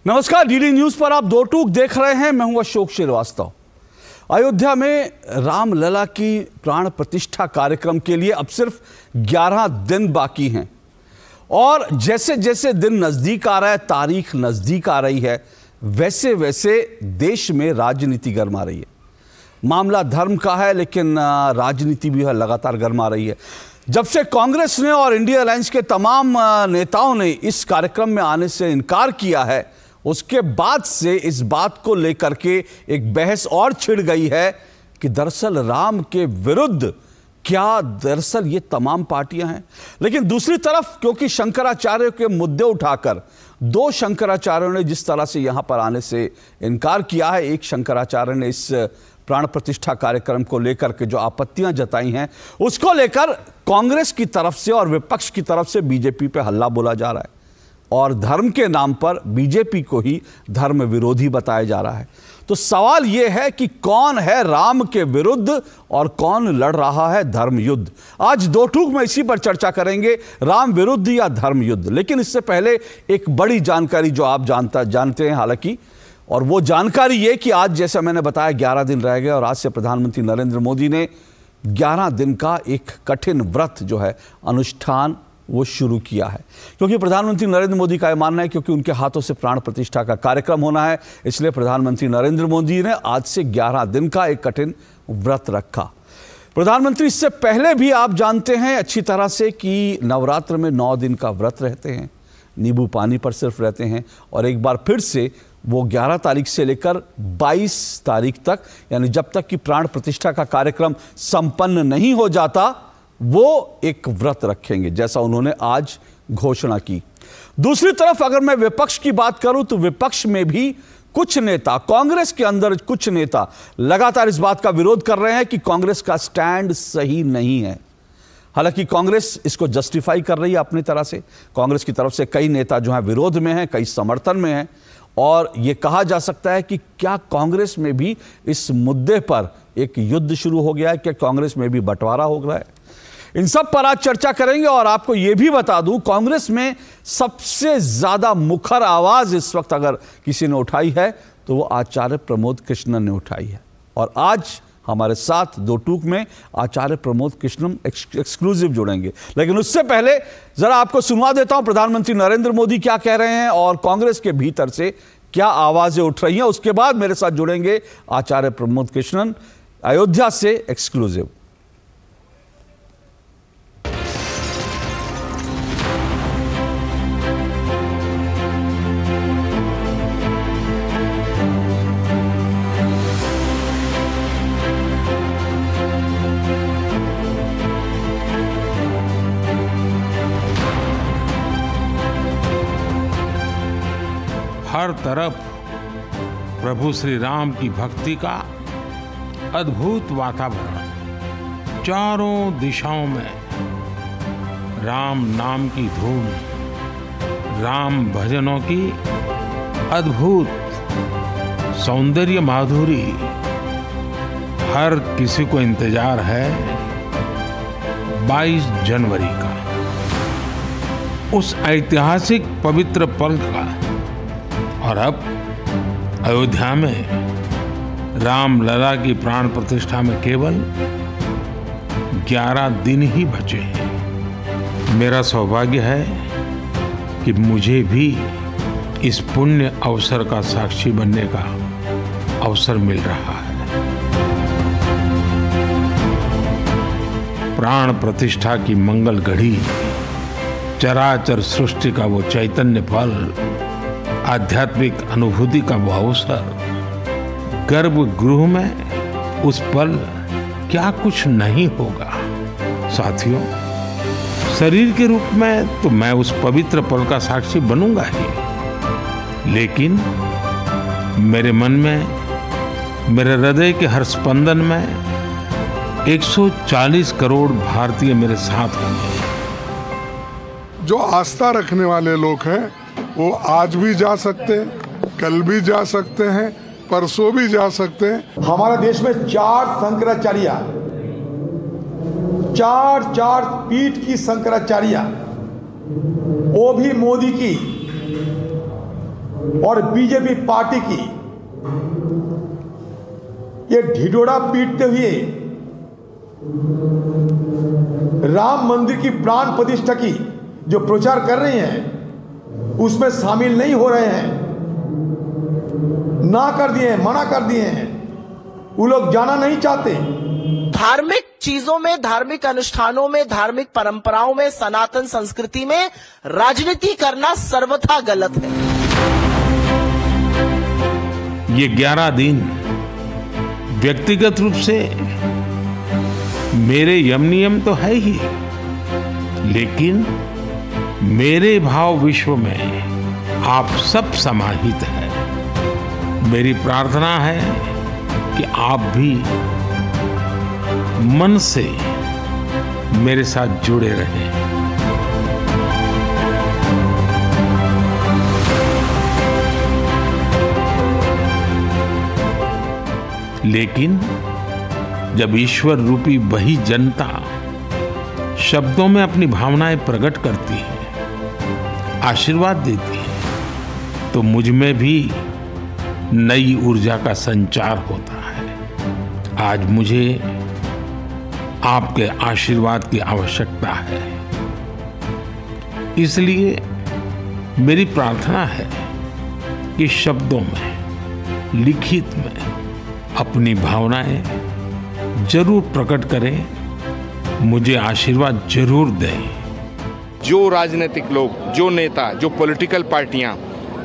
नमस्कार, DD news पर आप दो टूक देख रहे हैं। मैं हूं अशोक श्रीवास्तव। अयोध्या में रामलला की प्राण प्रतिष्ठा कार्यक्रम के लिए अब सिर्फ 11 दिन बाकी हैं और जैसे जैसे दिन नजदीक आ रहा है, तारीख नजदीक आ रही है, वैसे वैसे देश में राजनीति गर्मा रही है। मामला धर्म का है लेकिन राजनीति भी है, लगातार गर्मा रही है। जब से कांग्रेस ने और इंडिया अलायंस के तमाम नेताओं ने इस कार्यक्रम में आने से इनकार किया है, उसके बाद से इस बात को लेकर के एक बहस और छिड़ गई है कि दरअसल राम के विरुद्ध क्या दरअसल ये तमाम पार्टियां हैं। लेकिन दूसरी तरफ क्योंकि शंकराचार्य के मुद्दे उठाकर दो शंकराचार्यों ने जिस तरह से यहां पर आने से इनकार किया है, एक शंकराचार्य ने इस प्राण प्रतिष्ठा कार्यक्रम को लेकर के जो आपत्तियां जताई हैं, उसको लेकर कांग्रेस की तरफ से और विपक्ष की तरफ से बीजेपी पे हल्ला बोला जा रहा है और धर्म के नाम पर बीजेपी को ही धर्म विरोधी बताया जा रहा है। तो सवाल यह है कि कौन है राम के विरुद्ध और कौन लड़ रहा है धर्म युद्ध। आज दो टूक में इसी पर चर्चा करेंगे, राम विरुद्ध या धर्म युद्ध। लेकिन इससे पहले एक बड़ी जानकारी जो आप जानते हैं हालांकि, और वो जानकारी ये कि आज जैसा मैंने बताया 11 दिन रह गए और आज से प्रधानमंत्री नरेंद्र मोदी ने 11 दिन का एक कठिन व्रत जो है अनुष्ठान वो शुरू किया है। क्योंकि प्रधानमंत्री नरेंद्र मोदी का यह मानना है क्योंकि उनके हाथों से प्राण प्रतिष्ठा का कार्यक्रम होना है, इसलिए प्रधानमंत्री नरेंद्र मोदी ने आज से 11 दिन का एक कठिन व्रत रखा। प्रधानमंत्री इससे पहले भी आप जानते हैं अच्छी तरह से कि नवरात्र में 9 दिन का व्रत रहते हैं, नींबू पानी पर सिर्फ रहते हैं और एक बार फिर से वो 11 तारीख से लेकर 22 तारीख तक, यानी जब तक कि प्राण प्रतिष्ठा का कार्यक्रम संपन्न नहीं हो जाता, वो एक व्रत रखेंगे जैसा उन्होंने आज घोषणा की। दूसरी तरफ अगर मैं विपक्ष की बात करूं तो विपक्ष में भी कुछ नेता, कांग्रेस के अंदर कुछ नेता लगातार इस बात का विरोध कर रहे हैं कि कांग्रेस का स्टैंड सही नहीं है। हालांकि कांग्रेस इसको जस्टिफाई कर रही है अपनी तरह से। कांग्रेस की तरफ से कई नेता जो हैं विरोध में हैं, कई समर्थन में हैं और यह कहा जा सकता है कि क्या कांग्रेस में भी इस मुद्दे पर एक युद्ध शुरू हो गया है, क्या कांग्रेस में भी बंटवारा हो रहा है। इन सब पर आज चर्चा करेंगे और आपको यह भी बता दूं, कांग्रेस में सबसे ज्यादा मुखर आवाज इस वक्त अगर किसी ने उठाई है तो वो आचार्य प्रमोद कृष्णन ने उठाई है। और आज हमारे साथ दो टूक में आचार्य प्रमोद कृष्णन एक्सक्लूसिव जुड़ेंगे। लेकिन उससे पहले जरा आपको सुनवा देता हूं प्रधानमंत्री नरेंद्र मोदी क्या कह रहे हैं और कांग्रेस के भीतर से क्या आवाजें उठ रही हैं। उसके बाद मेरे साथ जुड़ेंगे आचार्य प्रमोद कृष्णन अयोध्या से एक्सक्लूसिव। हर तरफ प्रभु श्री राम की भक्ति का अद्भुत वातावरण, चारों दिशाओं में राम नाम की धूम, राम भजनों की अद्भुत सौंदर्य माधुरी। हर किसी को इंतजार है 22 जनवरी का, उस ऐतिहासिक पवित्र पल का। और अब अयोध्या में रामलला की प्राण प्रतिष्ठा में केवल 11 दिन ही बचे हैं। मेरा सौभाग्य है कि मुझे भी इस पुण्य अवसर का साक्षी बनने का अवसर मिल रहा है। प्राण प्रतिष्ठा की मंगल घड़ी, चराचर सृष्टि का वो चैतन्य पल, आध्यात्मिक अनुभूति का वो अवसर, गर्भगृह में उस पल क्या कुछ नहीं होगा। साथियों, शरीर के रूप में तो मैं उस पवित्र पल का साक्षी बनूंगा ही, लेकिन मेरे मन में, मेरे हृदय के हर स्पंदन में 140 करोड़ भारतीय मेरे साथ होंगे। जो आस्था रखने वाले लोग हैं वो आज भी जा सकते हैं, कल भी जा सकते हैं, परसों भी जा सकते हैं। हमारे देश में 4 शंकराचार्य, 4 पीठ की शंकराचार्य, वो भी मोदी की और बीजेपी पार्टी की ये ढिढोरा पीटते हुए राम मंदिर की प्राण प्रतिष्ठा की जो प्रचार कर रहे हैं उसमें शामिल नहीं हो रहे हैं, ना कर दिए हैं, मना कर दिए हैं। वो लोग जाना नहीं चाहते। धार्मिक चीजों में, धार्मिक अनुष्ठानों में, धार्मिक परंपराओं में, सनातन संस्कृति में राजनीति करना सर्वथा गलत है। ये 11 दिन व्यक्तिगत रूप से मेरे यम नियम तो है ही, लेकिन मेरे भाव विश्व में आप सब समाहित हैं। मेरी प्रार्थना है कि आप भी मन से मेरे साथ जुड़े रहें। लेकिन जब ईश्वर रूपी वही जनता शब्दों में अपनी भावनाएं प्रकट करती है, आशीर्वाद देती है, तो मुझ में भी नई ऊर्जा का संचार होता है। आज मुझे आपके आशीर्वाद की आवश्यकता है, इसलिए मेरी प्रार्थना है कि शब्दों में, लिखित में अपनी भावनाएं जरूर प्रकट करें, मुझे आशीर्वाद जरूर दें। जो राजनीतिक लोग, जो नेता, जो पॉलिटिकल पार्टियां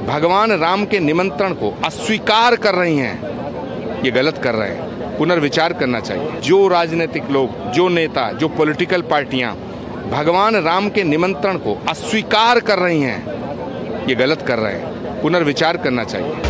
भगवान राम के निमंत्रण को अस्वीकार कर रही हैं, ये गलत कर रहे हैं, पुनर्विचार करना चाहिए। जो राजनीतिक लोग, जो नेता, जो पॉलिटिकल पार्टियां भगवान राम के निमंत्रण को अस्वीकार कर रही हैं, ये गलत कर रहे हैं, पुनर्विचार करना चाहिए।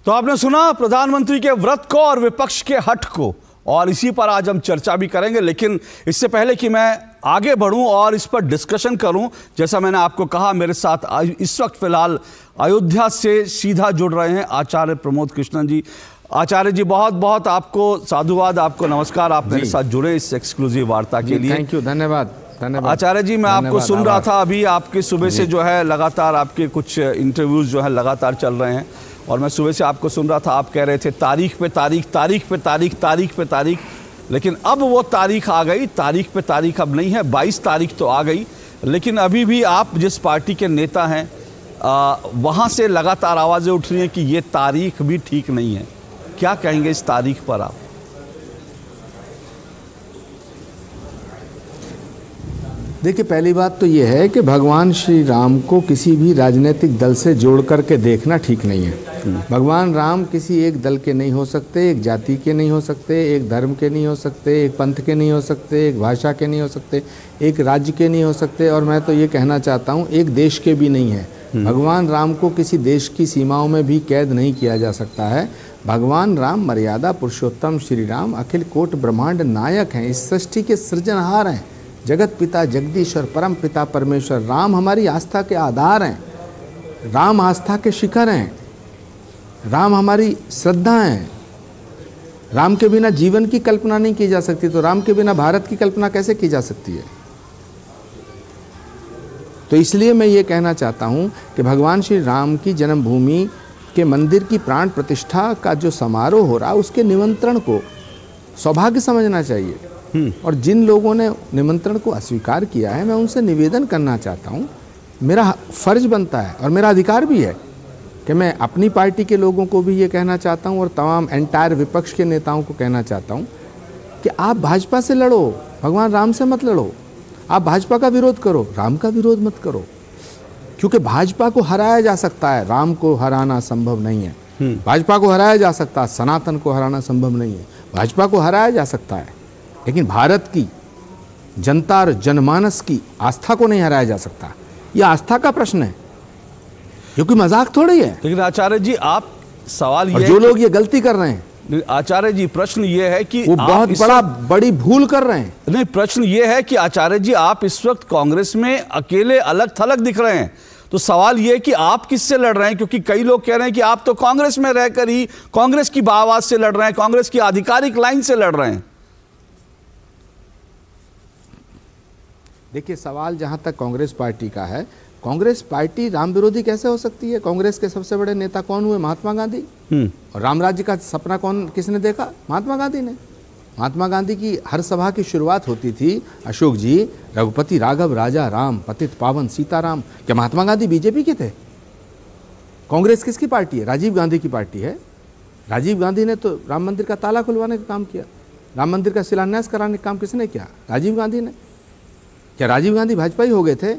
तो आपने सुना प्रधानमंत्री के व्रत को और विपक्ष के हठ को, और इसी पर आज हम चर्चा भी करेंगे। लेकिन इससे पहले कि मैं आगे बढ़ूं और इस पर डिस्कशन करूं, जैसा मैंने आपको कहा, मेरे साथ इस वक्त फिलहाल अयोध्या से सीधा जुड़ रहे हैं आचार्य प्रमोद कृष्णन जी। आचार्य जी, बहुत बहुत आपको साधुवाद, आपको नमस्कार, आप मेरे साथ जुड़े इस एक्सक्लूसिव वार्ता के लिए। थैंक यू, धन्यवाद। आचार्य जी, मैं आपको सुन रहा था अभी, आपके सुबह से जो है लगातार आपके कुछ इंटरव्यूज जो है लगातार चल रहे हैं, और मैं सुबह से आपको सुन रहा था, आप कह रहे थे तारीख पे तारीख, तारीख पे तारीख, तारीख पे तारीख, लेकिन अब वो तारीख आ गई। तारीख पे तारीख अब नहीं है, 22 तारीख तो आ गई, लेकिन अभी भी आप जिस पार्टी के नेता हैं वहाँ से लगातार आवाज़ें उठ रही हैं कि ये तारीख भी ठीक नहीं है। क्या कहेंगे इस तारीख पर आप? देखिए, पहली बात तो ये है कि भगवान श्री राम को किसी भी राजनीतिक दल से जोड़ करके देखना ठीक नहीं है। भगवान राम किसी एक दल के नहीं हो सकते, एक जाति के नहीं हो सकते, एक धर्म के नहीं हो सकते, एक पंथ के नहीं हो सकते, एक भाषा के नहीं हो सकते, एक राज्य के नहीं हो सकते, और मैं तो ये कहना चाहता हूँ एक देश के भी नहीं है। भगवान राम को किसी देश की सीमाओं में भी कैद नहीं किया जा सकता है। भगवान राम मर्यादा पुरुषोत्तम श्री राम अखिल कोट ब्रह्मांड नायक हैं, इस सृष्टि के सृजनहार हैं, जगत पिता जगदीश्वर परम पिता परमेश्वर। राम हमारी आस्था के आधार हैं, राम आस्था के शिखर हैं, राम हमारी श्रद्धा हैं। राम के बिना जीवन की कल्पना नहीं की जा सकती, तो राम के बिना भारत की कल्पना कैसे की जा सकती है? तो इसलिए मैं ये कहना चाहता हूँ कि भगवान श्री राम की जन्मभूमि के मंदिर की प्राण प्रतिष्ठा का जो समारोह हो रहा है, उसके निमंत्रण को सौभाग्य समझना चाहिए। और जिन लोगों ने निमंत्रण को अस्वीकार किया है, मैं उनसे निवेदन करना चाहता हूँ, मेरा फर्ज बनता है और मेरा अधिकार भी है कि मैं अपनी पार्टी के लोगों को भी ये कहना चाहता हूँ और तमाम एंटायर विपक्ष के नेताओं को कहना चाहता हूँ कि आप भाजपा से लड़ो, भगवान राम से मत लड़ो। आप भाजपा का विरोध करो, राम का विरोध मत करो, क्योंकि भाजपा को हराया जा सकता है, राम को हराना संभव नहीं है। भाजपा को हराया जा सकता है, सनातन को हराना संभव नहीं है। भाजपा को हराया जा सकता है, लेकिन भारत की जनता और जनमानस की आस्था को नहीं हराया जा सकता। यह आस्था का प्रश्न है, क्योंकि मजाक थोड़ी है। लेकिन आचार्य जी, आप सवाल ये, जो लोग ये गलती कर रहे हैं, आचार्य जी प्रश्न ये है कि वो बहुत बड़ी भूल कर रहे हैं। नहीं, प्रश्न ये है कि आचार्य जी, आप इस वक्त कांग्रेस में अकेले अलग थलग दिख रहे हैं, तो सवाल ये है कि आप किससे लड़ रहे हैं? क्योंकि कई लोग कह रहे हैं कि आप तो कांग्रेस में रहकर ही कांग्रेस की आवाज से लड़ रहे हैं, कांग्रेस की आधिकारिक लाइन से लड़ रहे हैं। देखिए, सवाल जहाँ तक कांग्रेस पार्टी का है, कांग्रेस पार्टी राम विरोधी कैसे हो सकती है? कांग्रेस के सबसे बड़े नेता कौन हुए? महात्मा गांधी। और राम राज्य का सपना किसने देखा? महात्मा गांधी ने। महात्मा गांधी की हर सभा की शुरुआत होती थी, अशोक जी, रघुपति राघव राजा राम, पतित पावन सीताराम। क्या महात्मा गांधी बीजेपी के थे? कांग्रेस किसकी पार्टी है? राजीव गांधी की पार्टी है। राजीव गांधी ने तो राम मंदिर का ताला खुलवाने का काम किया। राम मंदिर का शिलान्यास कराने का काम किसने किया? राजीव गांधी ने। क्या राजीव गांधी भाजपा ही हो गए थे?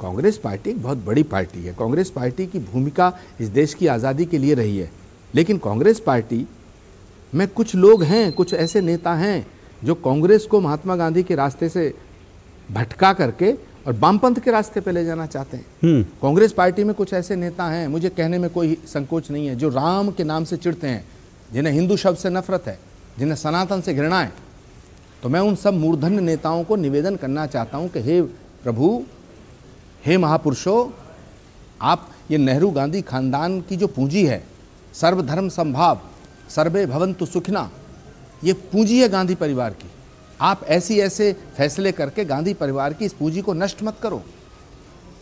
कांग्रेस पार्टी एक बहुत बड़ी पार्टी है। कांग्रेस पार्टी की भूमिका इस देश की आज़ादी के लिए रही है, लेकिन कांग्रेस पार्टी में कुछ लोग हैं, कुछ ऐसे नेता हैं जो कांग्रेस को महात्मा गांधी के रास्ते से भटका करके और वामपंथ के रास्ते पे ले जाना चाहते हैं। कांग्रेस पार्टी में कुछ ऐसे नेता हैं, मुझे कहने में कोई संकोच नहीं है, जो राम के नाम से चिढ़ते हैं, जिन्हें हिंदू शब्द से नफरत है, जिन्हें सनातन से घृणा है। तो मैं उन सब मूर्धन्य नेताओं को निवेदन करना चाहता हूं कि हे प्रभु, हे महापुरुषों, आप ये नेहरू गांधी खानदान की जो पूंजी है, सर्वधर्म संभाव, सर्वे भवन्तु सुखिना, ये पूंजी है गांधी परिवार की। आप ऐसे फैसले करके गांधी परिवार की इस पूंजी को नष्ट मत करो।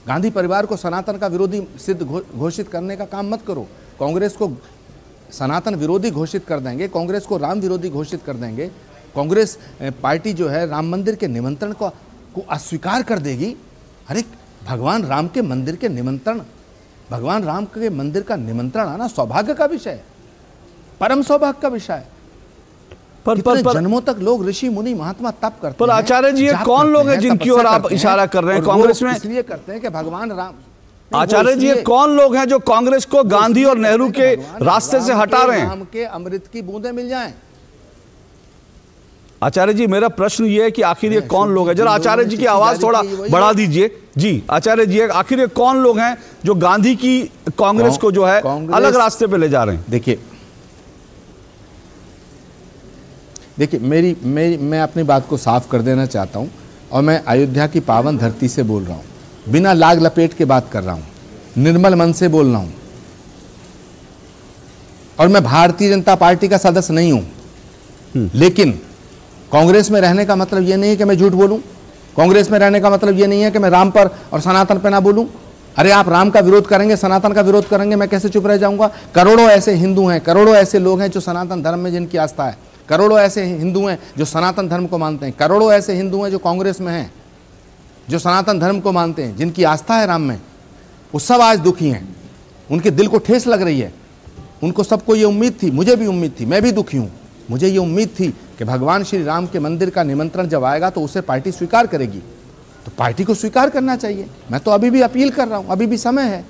गांधी परिवार को सनातन का विरोधी सिद्ध घोषित करने का काम मत करो। कांग्रेस को सनातन विरोधी घोषित कर देंगे, कांग्रेस को राम विरोधी घोषित कर देंगे। कांग्रेस पार्टी जो है राम मंदिर के निमंत्रण को अस्वीकार कर देगी। अरे भगवान राम के मंदिर के निमंत्रण, भगवान राम के मंदिर का निमंत्रण आना सौभाग्य का विषय है, परम सौभाग्य का विषय है। पर जन्मों तक लोग ऋषि मुनि महात्मा तप करते हैं। पर आचार्य जी, ये कौन लोग हैं जिनकी ओर आप इशारा कर रहे हैं? कांग्रेस में इसलिए करते हैं कि भगवान राम। आचार्य जी, ये कौन लोग हैं जो कांग्रेस को गांधी और नेहरू के रास्ते से हटा रहे हैं? राम के अमृत की बूंदें मिल जाएं। आचार्य जी, मेरा प्रश्न ये है कि आखिर ये कौन लोग हैं? जरा आचार्य जी की आवाज थोड़ा बढ़ा दीजिए। जी आचार्य जी, आखिर ये कौन लोग हैं जो गांधी की कांग्रेस को जो है अलग रास्ते पे ले जा रहे हैं? देखिए मैं अपनी बात को साफ कर देना चाहता हूं, और मैं अयोध्या की पावन धरती से बोल रहा हूं, बिना लाग लपेट के बात कर रहा हूं, निर्मल मन से बोल रहा हूं। और मैं भारतीय जनता पार्टी का सदस्य नहीं हूं, लेकिन कांग्रेस में रहने का मतलब यह नहीं है कि मैं झूठ बोलूं। कांग्रेस में रहने का मतलब यह नहीं है कि मैं राम पर और सनातन पर ना बोलूं। अरे आप राम का विरोध करेंगे, सनातन का विरोध करेंगे, मैं कैसे चुप रह जाऊंगा? करोड़ों ऐसे हिंदू हैं, करोड़ों ऐसे लोग हैं जो सनातन धर्म में जिनकी आस्था है, करोड़ों ऐसे हिंदू हैं जो सनातन धर्म को मानते हैं, करोड़ों ऐसे हिंदू हैं जो कांग्रेस में हैं, जो सनातन धर्म को मानते हैं, जिनकी आस्था है राम में। वो सब आज दुखी हैं, उनके दिल को ठेस लग रही है। उनको सबको ये उम्मीद थी, मुझे भी उम्मीद थी, मैं भी दुखी हूं, मुझे ये उम्मीद थी कि भगवान श्री राम के मंदिर का निमंत्रण जब आएगा तो उसे पार्टी स्वीकार करेगी। तो पार्टी को स्वीकार करना चाहिए। मैं तो अभी भी अपील कर रहा हूं, अभी भी समय है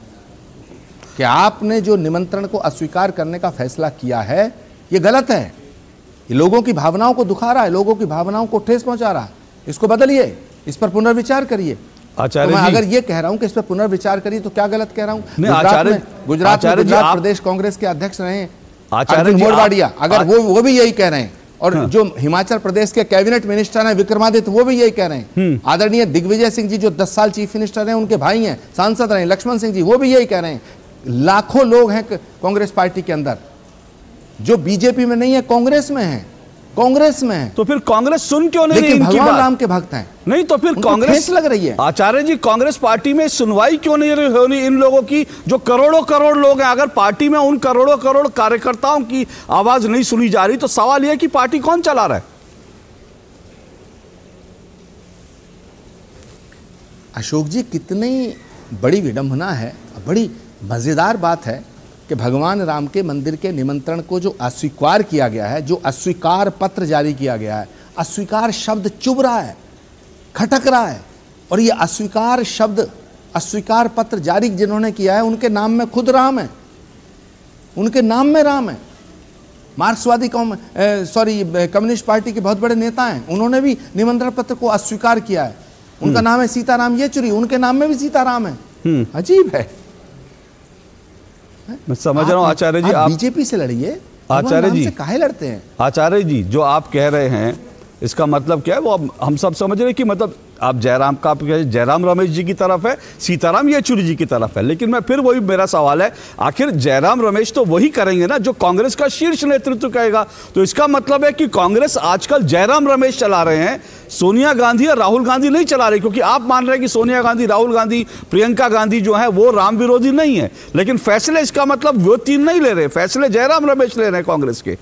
कि आपने जो निमंत्रण को अस्वीकार करने का फैसला किया है, ये गलत है। ये लोगों की भावनाओं को दुखा रहा है, लोगों की भावनाओं को ठेस पहुंचा रहा है। इसको बदलिए, इस पर पुनर्विचार करिए। आचार्य तो मैं जी, अगर ये कह रहा हूं कि इस पर पुनर्विचार करिए तो क्या गलत कह रहा हूं? गुजरात प्रदेश कांग्रेस के अध्यक्ष रहे आचार्य जी मोरवाडिया, अगर वो भी यही कह रहे हैं, और जो हिमाचल प्रदेश के कैबिनेट मिनिस्टर हैं विक्रमादित्य, वो भी यही कह रहे हैं। आदरणीय दिग्विजय सिंह जी जो 10 साल चीफ मिनिस्टर हैं, उनके भाई हैं, सांसद रहे लक्ष्मण सिंह जी, वो भी यही कह रहे हैं। लाखों लोग हैं कांग्रेस पार्टी के अंदर जो बीजेपी में नहीं है, कांग्रेस में है, कांग्रेस में है। तो फिर कांग्रेस सुन क्यों नहीं रही? भगवान राम के भक्त हैं। नहीं तो फिर कांग्रेस लग रही है। आचार्य जी, कांग्रेस पार्टी में सुनवाई क्यों नहीं हो रही इन लोगों की, जो करोड़ों करोड़ लोग हैं? अगर पार्टी में उन करोड़ों करोड़ कार्यकर्ताओं की आवाज नहीं सुनी जा रही, तो सवाल यह कि पार्टी कौन चला रहा है? अशोक जी, कितनी बड़ी विडंबना है, बड़ी मजेदार बात है कि भगवान राम के मंदिर के निमंत्रण को जो अस्वीकार किया गया है, जो अस्वीकार पत्र जारी किया गया है, अस्वीकार शब्द चुभ रहा है, खटक रहा है। और ये अस्वीकार शब्द, अस्वीकार पत्र जारी जिन्होंने किया है, उनके नाम में खुद राम है, उनके नाम में राम है। मार्क्सवादी कम्युनिस्ट पार्टी के बहुत बड़े नेता हैं, उन्होंने भी निमंत्रण पत्र को अस्वीकार किया है। उनका नाम है सीताराम येचुरी, उनके नाम में भी सीताराम है। अजीब है। मैं समझ रहा हूं आचार्य जी, आप बीजेपी से लड़िए, आचार्य जी काहे लड़ते हैं? आचार्य जी, जो आप कह रहे हैं इसका मतलब क्या है? वो हम सब समझ रहे हैं कि मतलब आप जयराम रमेश जी की तरफ है, सीताराम येचुरी जी की तरफ है। लेकिन मैं फिर वही, मेरा सवाल है, आखिर जयराम रमेश तो वही करेंगे ना जो कांग्रेस का शीर्ष नेतृत्व कहेगा। तो इसका मतलब है कि कांग्रेस आजकल जयराम रमेश चला रहे हैं, सोनिया गांधी और राहुल गांधी नहीं चला रही, क्योंकि आप मान रहे हैं कि सोनिया गांधी, राहुल गांधी, प्रियंका गांधी जो है वो राम विरोधी नहीं है, लेकिन फैसले, इसका मतलब वो तीन नहीं ले रहे, फैसले जयराम रमेश ले रहे हैं कांग्रेस के।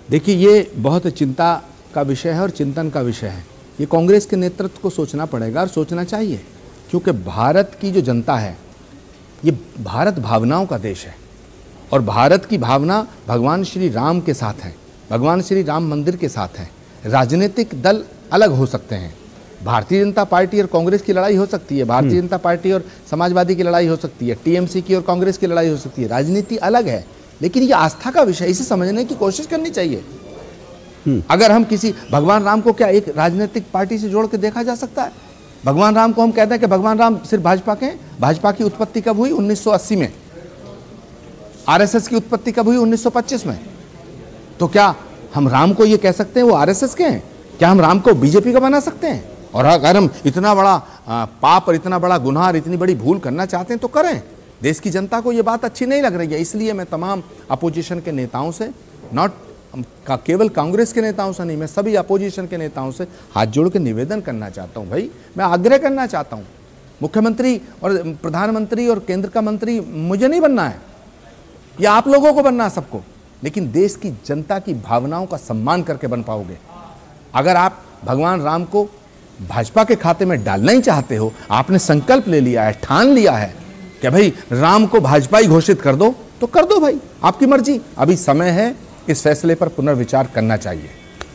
देखिए, ये बहुत चिंता का विषय है और चिंतन का विषय है। ये कांग्रेस के नेतृत्व को सोचना पड़ेगा और सोचना चाहिए, क्योंकि भारत की जो जनता है, ये भारत भावनाओं का देश है और भारत की भावना भगवान श्री राम के साथ है, भगवान श्री राम मंदिर के साथ है। राजनीतिक दल अलग हो सकते हैं, भारतीय जनता पार्टी और कांग्रेस की लड़ाई हो सकती है, भारतीय जनता पार्टी और समाजवादी की लड़ाई हो सकती है, टीएमसी की और कांग्रेस की लड़ाई हो सकती है, राजनीति अलग है, लेकिन ये आस्था का विषय, इसे समझने की कोशिश करनी चाहिए। अगर हम किसी भगवान राम को क्या एक राजनीतिक पार्टी से जोड़ के देखा जा सकता है? भगवान राम को हम कहते हैं कि भगवान राम सिर्फ भाजपा के हैं। भाजपा की उत्पत्ति कब हुई? 1980 में। आरएसएस की उत्पत्ति कब हुई? 1925 में। तो क्या हम राम को ये कह सकते हैं वो आरएसएस के हैं? क्या हम राम को बीजेपी का बना सकते हैं? और अगर हम इतना बड़ा पाप और इतना बड़ा गुनाह और इतनी बड़ी भूल करना चाहते हैं तो करें। देश की जनता को ये बात अच्छी नहीं लग रही है, इसलिए मैं तमाम अपोजिशन के नेताओं से, नॉट केवल कांग्रेस के नेताओं से नहीं, मैं सभी अपोजिशन के नेताओं से हाथ जोड़ के निवेदन करना चाहता हूं। भाई, मैं आग्रह करना चाहता हूं, मुख्यमंत्री और प्रधानमंत्री और केंद्र का मंत्री मुझे नहीं बनना है, या आप लोगों को बनना है सबको, लेकिन देश की जनता की भावनाओं का सम्मान करके बन पाओगे। अगर आप भगवान राम को भाजपा के खाते में डालना ही चाहते हो, आपने संकल्प ले लिया है, ठान लिया है कि भाई राम को भाजपा ही घोषित कर दो, तो कर दो भाई, आपकी मर्जी। अभी समय है, इस फैसले पर पुनर्विचार करना चाहिए।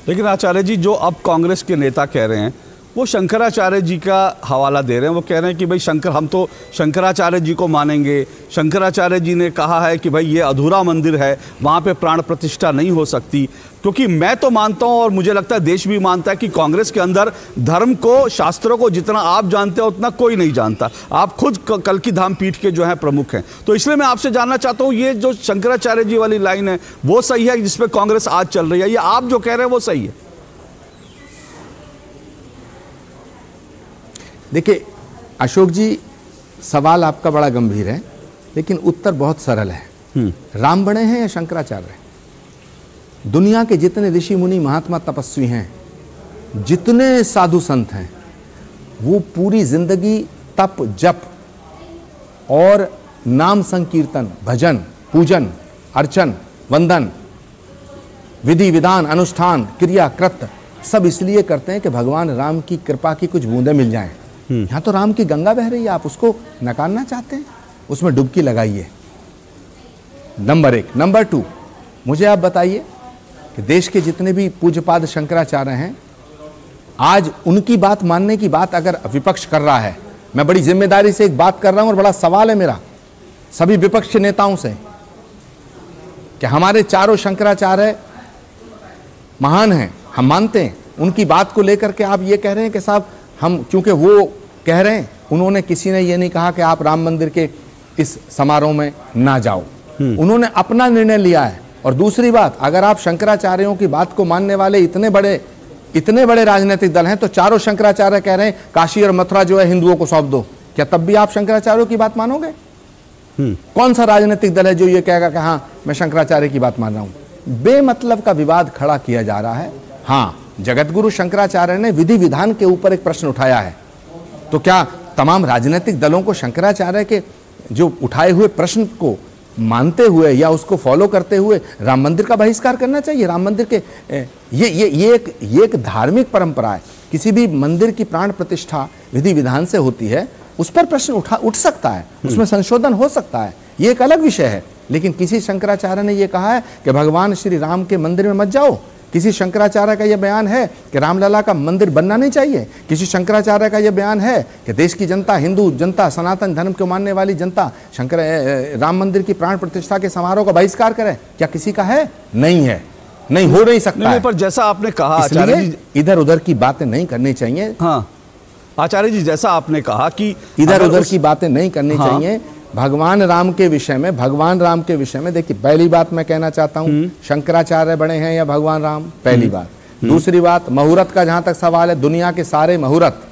लेकिन आचार्य जी, जो अब कांग्रेस के नेता कह रहे हैं वो शंकराचार्य जी का हवाला दे रहे हैं। वो कह रहे हैं कि भाई हम तो शंकराचार्य जी को मानेंगे। शंकराचार्य जी ने कहा है कि भाई ये अधूरा मंदिर है, वहाँ पे प्राण प्रतिष्ठा नहीं हो सकती। क्योंकि मैं तो मानता हूँ और मुझे लगता है देश भी मानता है कि कांग्रेस के अंदर धर्म को, शास्त्रों को जितना आप जानते हो उतना कोई नहीं जानता। आप खुद कल्कि धाम पीठ के जो है प्रमुख हैं। तो इसलिए मैं आपसे जानना चाहता हूँ, ये जो शंकराचार्य जी वाली लाइन है वो सही है जिसपे कांग्रेस आज चल रही है, या आप जो कह रहे हैं वो सही है? देखिए अशोक जी, सवाल आपका बड़ा गंभीर है, लेकिन उत्तर बहुत सरल है। राम बने हैं या शंकराचार्य? दुनिया के जितने ऋषि मुनि, महात्मा, तपस्वी हैं, जितने साधु संत हैं, वो पूरी जिंदगी तप, जप और नाम संकीर्तन, भजन, पूजन, अर्चन, वंदन, विधि विधान, अनुष्ठान, क्रिया, कृत्य सब इसलिए करते हैं कि भगवान राम की कृपा की कुछ बूंदें मिल जाएं। यहाँ तो राम की गंगा बह रही है, आप उसको नकारना चाहते हैं, उसमें डुबकी लगाइए। नंबर 1। नंबर 2, मुझे आप बताइए कि देश के जितने भी पूज्यपाद शंकराचार्य हैं, आज उनकी बात मानने की बात अगर विपक्ष कर रहा है, मैं बड़ी जिम्मेदारी से एक बात कर रहा हूं और बड़ा सवाल है मेरा सभी विपक्ष के नेताओं से कि हमारे चारों शंकराचार्य महान हैं, हम मानते हैं, उनकी बात को लेकर के आप ये कह रहे हैं कि साहब हम, क्योंकि वो कह रहे हैं, उन्होंने, किसी ने ये नहीं कहा कि आप राम मंदिर के इस समारोह में ना जाओ, उन्होंने अपना निर्णय लिया है। और दूसरी बात, अगर आप शंकराचार्यों की बात को मानने वाले इतने बड़े राजनीतिक दल हैं, तो चारों शंकराचार्य कह रहे हैं काशी और मथुरा जो है हिंदुओं को सौंप दो, क्या तब भी आप शंकराचार्यों की बात मानोगे? कौन सा राजनीतिक दल है जो ये कहेगा कि हाँ मैं शंकराचार्य की बात मान रहा हूं? बेमतलब का विवाद खड़ा किया जा रहा है। हाँ, जगतगुरु शंकराचार्य ने विधि विधान के ऊपर एक प्रश्न उठाया है, तो क्या तमाम राजनीतिक दलों को शंकराचार्य के जो उठाए हुए प्रश्न को मानते हुए या उसको फॉलो करते हुए राम मंदिर का बहिष्कार करना चाहिए? राम मंदिर के ये एक धार्मिक परंपरा है, किसी भी मंदिर की प्राण प्रतिष्ठा विधि विधान से होती है, उस पर प्रश्न उठ सकता है, उसमें संशोधन हो सकता है, ये एक अलग विषय है। लेकिन किसी शंकराचार्य ने यह कहा है कि भगवान श्री राम के मंदिर में मत जाओ, किसी शंकराचार्य का यह बयान है कि रामलला का मंदिर बनना नहीं चाहिए, किसी शंकराचार्य का यह बयान है कि देश की जनता, हिंदू जनता, सनातन धर्म को मानने वाली जनता राम मंदिर की प्राण प्रतिष्ठा के समारोह का बहिष्कार करे, क्या किसी का है? नहीं है, नहीं हो नहीं सकता है। पर जैसा आपने कहा आचार्य जी, इधर उधर की बातें नहीं करनी चाहिए। हाँ आचार्य जी, जैसा आपने कहा कि इधर उधर की बातें नहीं करनी चाहिए। भगवान राम के विषय में देखिए, पहली बात मैं कहना चाहता हूं, शंकराचार्य बने हैं या भगवान राम, पहली बात। दूसरी बात, मुहूर्त का जहां तक सवाल है, दुनिया के सारे मुहूर्त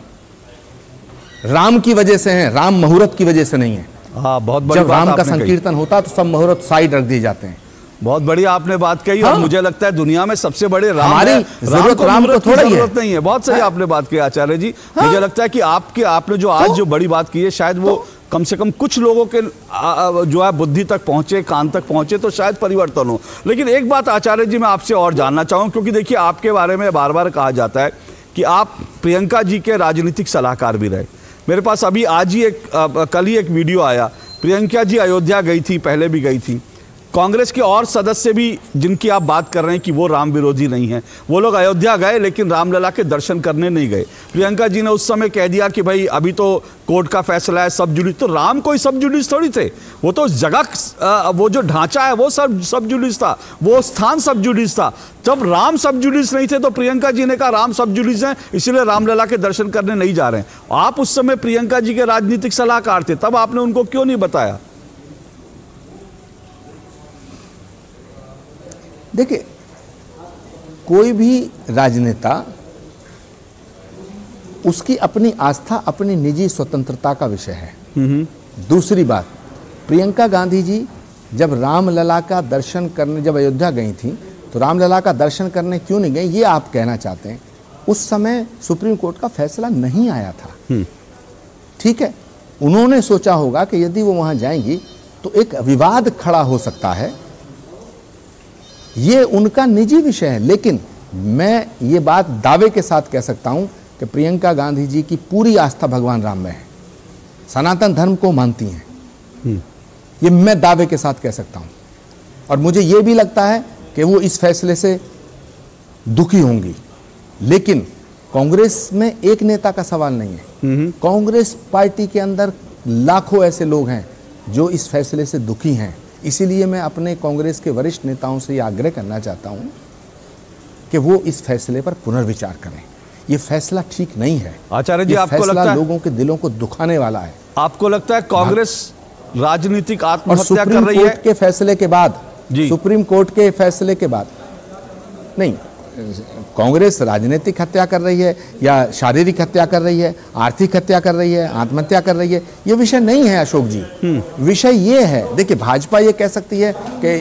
राम की वजह से हैं, राम मुहूर्त की वजह से नहीं है। हाँ, बहुत बड़ी जब बात राम का आपने कही। संकीर्तन होता तो सब मुहूर्त साइड रख दिए जाते हैं। बहुत बढ़िया आपने बात कही। हाँ। और मुझे लगता है दुनिया में सबसे बड़े राम हमारी है। जरूरत राम को मुहूर्त की थोड़ा ही है। जरूरत नहीं है। बहुत सही आपने बात की आचार्य जी। मुझे लगता है कि आपने जो आज जो बड़ी बात की है, शायद वो कम से कम कुछ लोगों के जो है बुद्धि तक पहुंचे, कान तक पहुंचे, तो शायद परिवर्तन हो। लेकिन एक बात आचार्य जी मैं आपसे और जानना चाहूँ, क्योंकि देखिए आपके बारे में बार बार कहा जाता है कि आप प्रियंका जी के राजनीतिक सलाहकार भी रहे। मेरे पास अभी आज ही कल ही एक वीडियो आया, प्रियंका जी अयोध्या गई थी, पहले भी गई थी। कांग्रेस के और सदस्य भी जिनकी आप बात कर रहे हैं कि वो राम विरोधी नहीं है, वो लोग अयोध्या गए लेकिन रामलला के दर्शन करने नहीं गए। प्रियंका जी ने उस समय कह दिया कि भाई अभी तो कोर्ट का फैसला है, सब जुडिस। तो राम कोई सब जुडिस थोड़ी थे, वो तो जगह, वो जो ढांचा है वो सब जुडिस था, वो स्थान सब जुडिस था। जब राम सब जुडिस नहीं थे तो प्रियंका जी ने कहा राम सब जुडिस हैं, इसलिए रामलला के दर्शन करने नहीं जा रहे हैं। आप उस समय प्रियंका जी के राजनीतिक सलाहकार थे, तब आपने उनको क्यों नहीं बताया? देखिए, कोई भी राजनेता, उसकी अपनी आस्था, अपनी निजी स्वतंत्रता का विषय है। दूसरी बात, प्रियंका गांधी जी जब रामलला का दर्शन करने, जब अयोध्या गई थी, तो रामलला का दर्शन करने क्यों नहीं गई, ये आप कहना चाहते हैं। उस समय सुप्रीम कोर्ट का फैसला नहीं आया था, ठीक है। उन्होंने सोचा होगा कि यदि वो वहां जाएंगी तो एक विवाद खड़ा हो सकता है, ये उनका निजी विषय है। लेकिन मैं ये बात दावे के साथ कह सकता हूं कि प्रियंका गांधी जी की पूरी आस्था भगवान राम में है, सनातन धर्म को मानती हैं, ये मैं दावे के साथ कह सकता हूं। और मुझे ये भी लगता है कि वो इस फैसले से दुखी होंगी। लेकिन कांग्रेस में एक नेता का सवाल नहीं है, कांग्रेस पार्टी के अंदर लाखों ऐसे लोग हैं जो इस फैसले से दुखी हैं। इसीलिए मैं अपने कांग्रेस के वरिष्ठ नेताओं से यह आग्रह करना चाहता हूं कि वो इस फैसले पर पुनर्विचार करें। ये फैसला ठीक नहीं है आचार्य जी। आपको लगता है लोगों के दिलों को दुखाने वाला है? आपको लगता है कांग्रेस राजनीतिक और आत्महत्या कर सुप्रीम रही है? कोर्ट के फैसले के बाद, सुप्रीम कोर्ट के फैसले के बाद नहीं, कांग्रेस राजनीतिक हत्या कर रही है या शारीरिक हत्या कर रही है, आर्थिक हत्या कर रही है, आत्महत्या कर रही है, ये विषय नहीं है अशोक जी। विषय ये है, देखिए भाजपा ये कह सकती है कि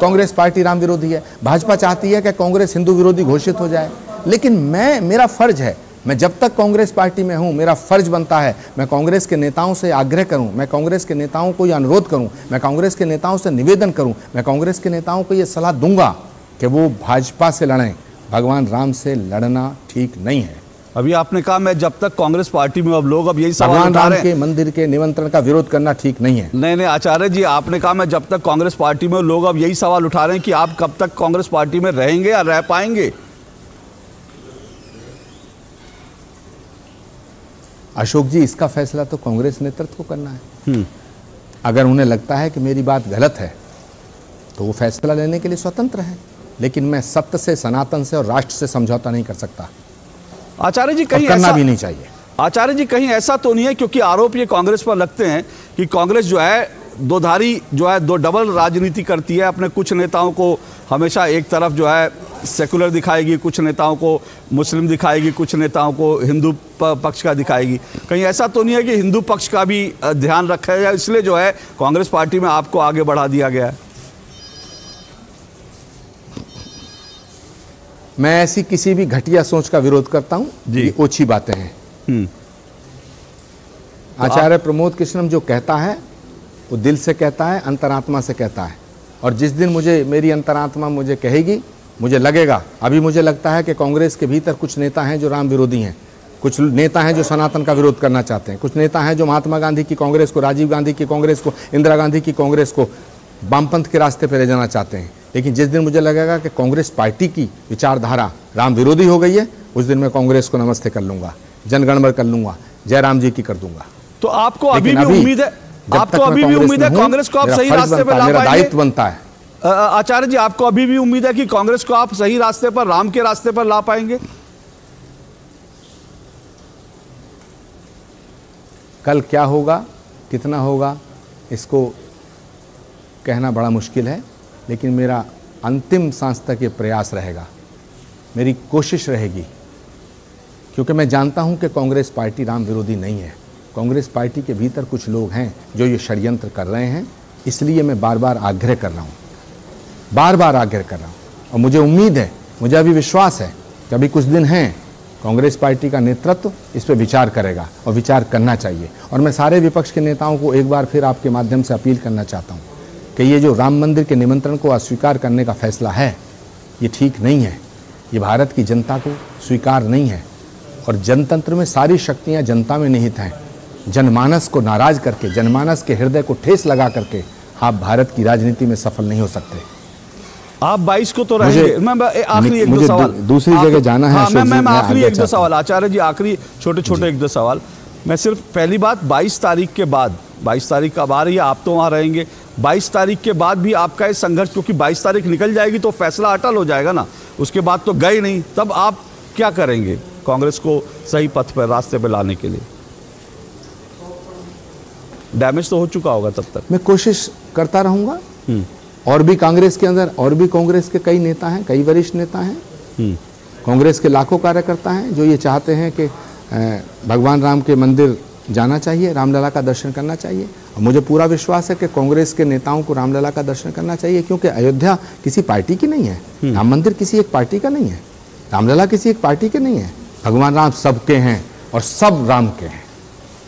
कांग्रेस पार्टी राम विरोधी है, भाजपा चाहती है कि कांग्रेस हिंदू विरोधी घोषित हो जाए। लेकिन मेरा फर्ज है, मैं जब तक कांग्रेस पार्टी में हूं, मेरा फर्ज बनता है मैं कांग्रेस के नेताओं से आग्रह करूं, मैं कांग्रेस के नेताओं को यह अनुरोध करूं, मैं कांग्रेस के नेताओं से निवेदन करूं, मैं कांग्रेस के नेताओं को यह सलाह दूंगा कि वो भाजपा से लड़ें, भगवान राम से लड़ना ठीक नहीं है। अभी आपने कहा मैं जब तक कांग्रेस पार्टी में, अब लोग अब यही सवाल भगवान उठा राम रहे के हैं। मंदिर के निमंत्रण का विरोध करना ठीक नहीं है। नहीं आचार्य जी, आपने कहा मैं जब तक कांग्रेस पार्टी में, लोग अब यही सवाल उठा रहे हैं कि आप कब तक कांग्रेस पार्टी में रहेंगे या रह पाएंगे? अशोक जी, इसका फैसला तो कांग्रेस नेतृत्व को करना है। अगर उन्हें लगता है कि मेरी बात गलत है तो वो फैसला लेने के लिए स्वतंत्र है। लेकिन मैं सत्य से, सनातन से और राष्ट्र से समझौता नहीं कर सकता। आचार्य जी कहीं करना ऐसा भी नहीं चाहिए। आचार्य जी कहीं ऐसा तो नहीं है, क्योंकि आरोप ये कांग्रेस पर लगते हैं कि कांग्रेस जो है दोधारी, जो है दो डबल राजनीति करती है। अपने कुछ नेताओं को हमेशा एक तरफ जो है सेकुलर दिखाएगी, कुछ नेताओं को मुस्लिम दिखाएगी, कुछ नेताओं को हिंदू पक्ष का दिखाएगी। कहीं ऐसा तो नहीं है कि हिंदू पक्ष का भी ध्यान रखा जाए, इसलिए जो है कांग्रेस पार्टी में आपको आगे बढ़ा दिया गया है? मैं ऐसी किसी भी घटिया सोच का विरोध करता हूं, ये ओछी बातें हैं। आचार्य प्रमोद कृष्णम जो कहता है वो दिल से कहता है, अंतरात्मा से कहता है। और जिस दिन मेरी अंतरात्मा मुझे कहेगी, मुझे लगेगा, अभी मुझे लगता है कि कांग्रेस के भीतर कुछ नेता हैं जो राम विरोधी हैं, कुछ नेता हैं जो सनातन का विरोध करना चाहते हैं, कुछ नेता हैं जो महात्मा गांधी की कांग्रेस को, राजीव गांधी की कांग्रेस को, इंदिरा गांधी की कांग्रेस को वामपंथ के रास्ते पर ले जाना चाहते हैं। लेकिन जिस दिन मुझे लगेगा कि कांग्रेस पार्टी की विचारधारा राम विरोधी हो गई है, उस दिन मैं कांग्रेस को नमस्ते कर लूंगा, जनगणमन कर लूंगा, जय राम जी की कर दूंगा। तो आपको अभी भी उम्मीद है, आपको अभी भी उम्मीद है कांग्रेस को आप सही रास्ते पर ला पाएंगे? दायित्व बनता है। आचार्य जी, आपको अभी भी उम्मीद है कि कांग्रेस को आप सही रास्ते पर, राम के रास्ते पर ला पाएंगे? कल क्या होगा, कितना होगा, इसको कहना बड़ा मुश्किल है, लेकिन मेरा अंतिम सांस तक ये प्रयास रहेगा, मेरी कोशिश रहेगी, क्योंकि मैं जानता हूं कि कांग्रेस पार्टी राम विरोधी नहीं है। कांग्रेस पार्टी के भीतर कुछ लोग हैं जो ये षड्यंत्र कर रहे हैं, इसलिए मैं बार बार आग्रह कर रहा हूँ, बार बार आग्रह कर रहा हूँ। और मुझे उम्मीद है, मुझे अभी विश्वास है कि अभी कुछ दिन हैं, कांग्रेस पार्टी का नेतृत्व इस पर विचार करेगा और विचार करना चाहिए। और मैं सारे विपक्ष के नेताओं को एक बार फिर आपके माध्यम से अपील करना चाहता हूँ कि ये जो राम मंदिर के निमंत्रण को अस्वीकार करने का फैसला है, ये ठीक नहीं है, ये भारत की जनता को स्वीकार नहीं है। और जनतंत्र में सारी शक्तियाँ जनता में निहित हैं। जनमानस को नाराज करके, जनमानस के हृदय को ठेस लगा करके आप भारत की राजनीति में सफल नहीं हो सकते। आप 22 को तो रहेंगे। मैं आखिरी एक दो सवाल, दूसरी जगह जाना है। हाँ, मैं आखिरी एक दो सवाल, आचार्य जी आखिरी छोटे एक दो सवाल। मैं सिर्फ पहली बात, 22 तारीख के बाद, 22 तारीख कब आ रही है, आप तो वहाँ रहेंगे, 22 तारीख के बाद भी आपका ये संघर्ष, क्योंकि 22 तारीख निकल जाएगी तो फैसला अटल हो जाएगा ना, उसके बाद तो गए नहीं, तब आप क्या करेंगे कांग्रेस को सही पथ पर, रास्ते पर लाने के लिए? डैमेज तो हो चुका होगा तब तक। मैं कोशिश करता रहूंगा। और भी कांग्रेस के अंदर, और भी कांग्रेस के कई नेता हैं, कई वरिष्ठ नेता हैं, कांग्रेस के लाखों कार्यकर्ता हैं जो ये चाहते हैं कि भगवान राम के मंदिर जाना चाहिए, रामलला का दर्शन करना चाहिए। और मुझे पूरा विश्वास है कि कांग्रेस के नेताओं को रामलला का दर्शन करना चाहिए, क्योंकि अयोध्या किसी पार्टी की नहीं है, राम मंदिर किसी एक पार्टी का नहीं है, रामलला किसी एक पार्टी के नहीं है। भगवान राम सबके हैं और सब राम के हैं।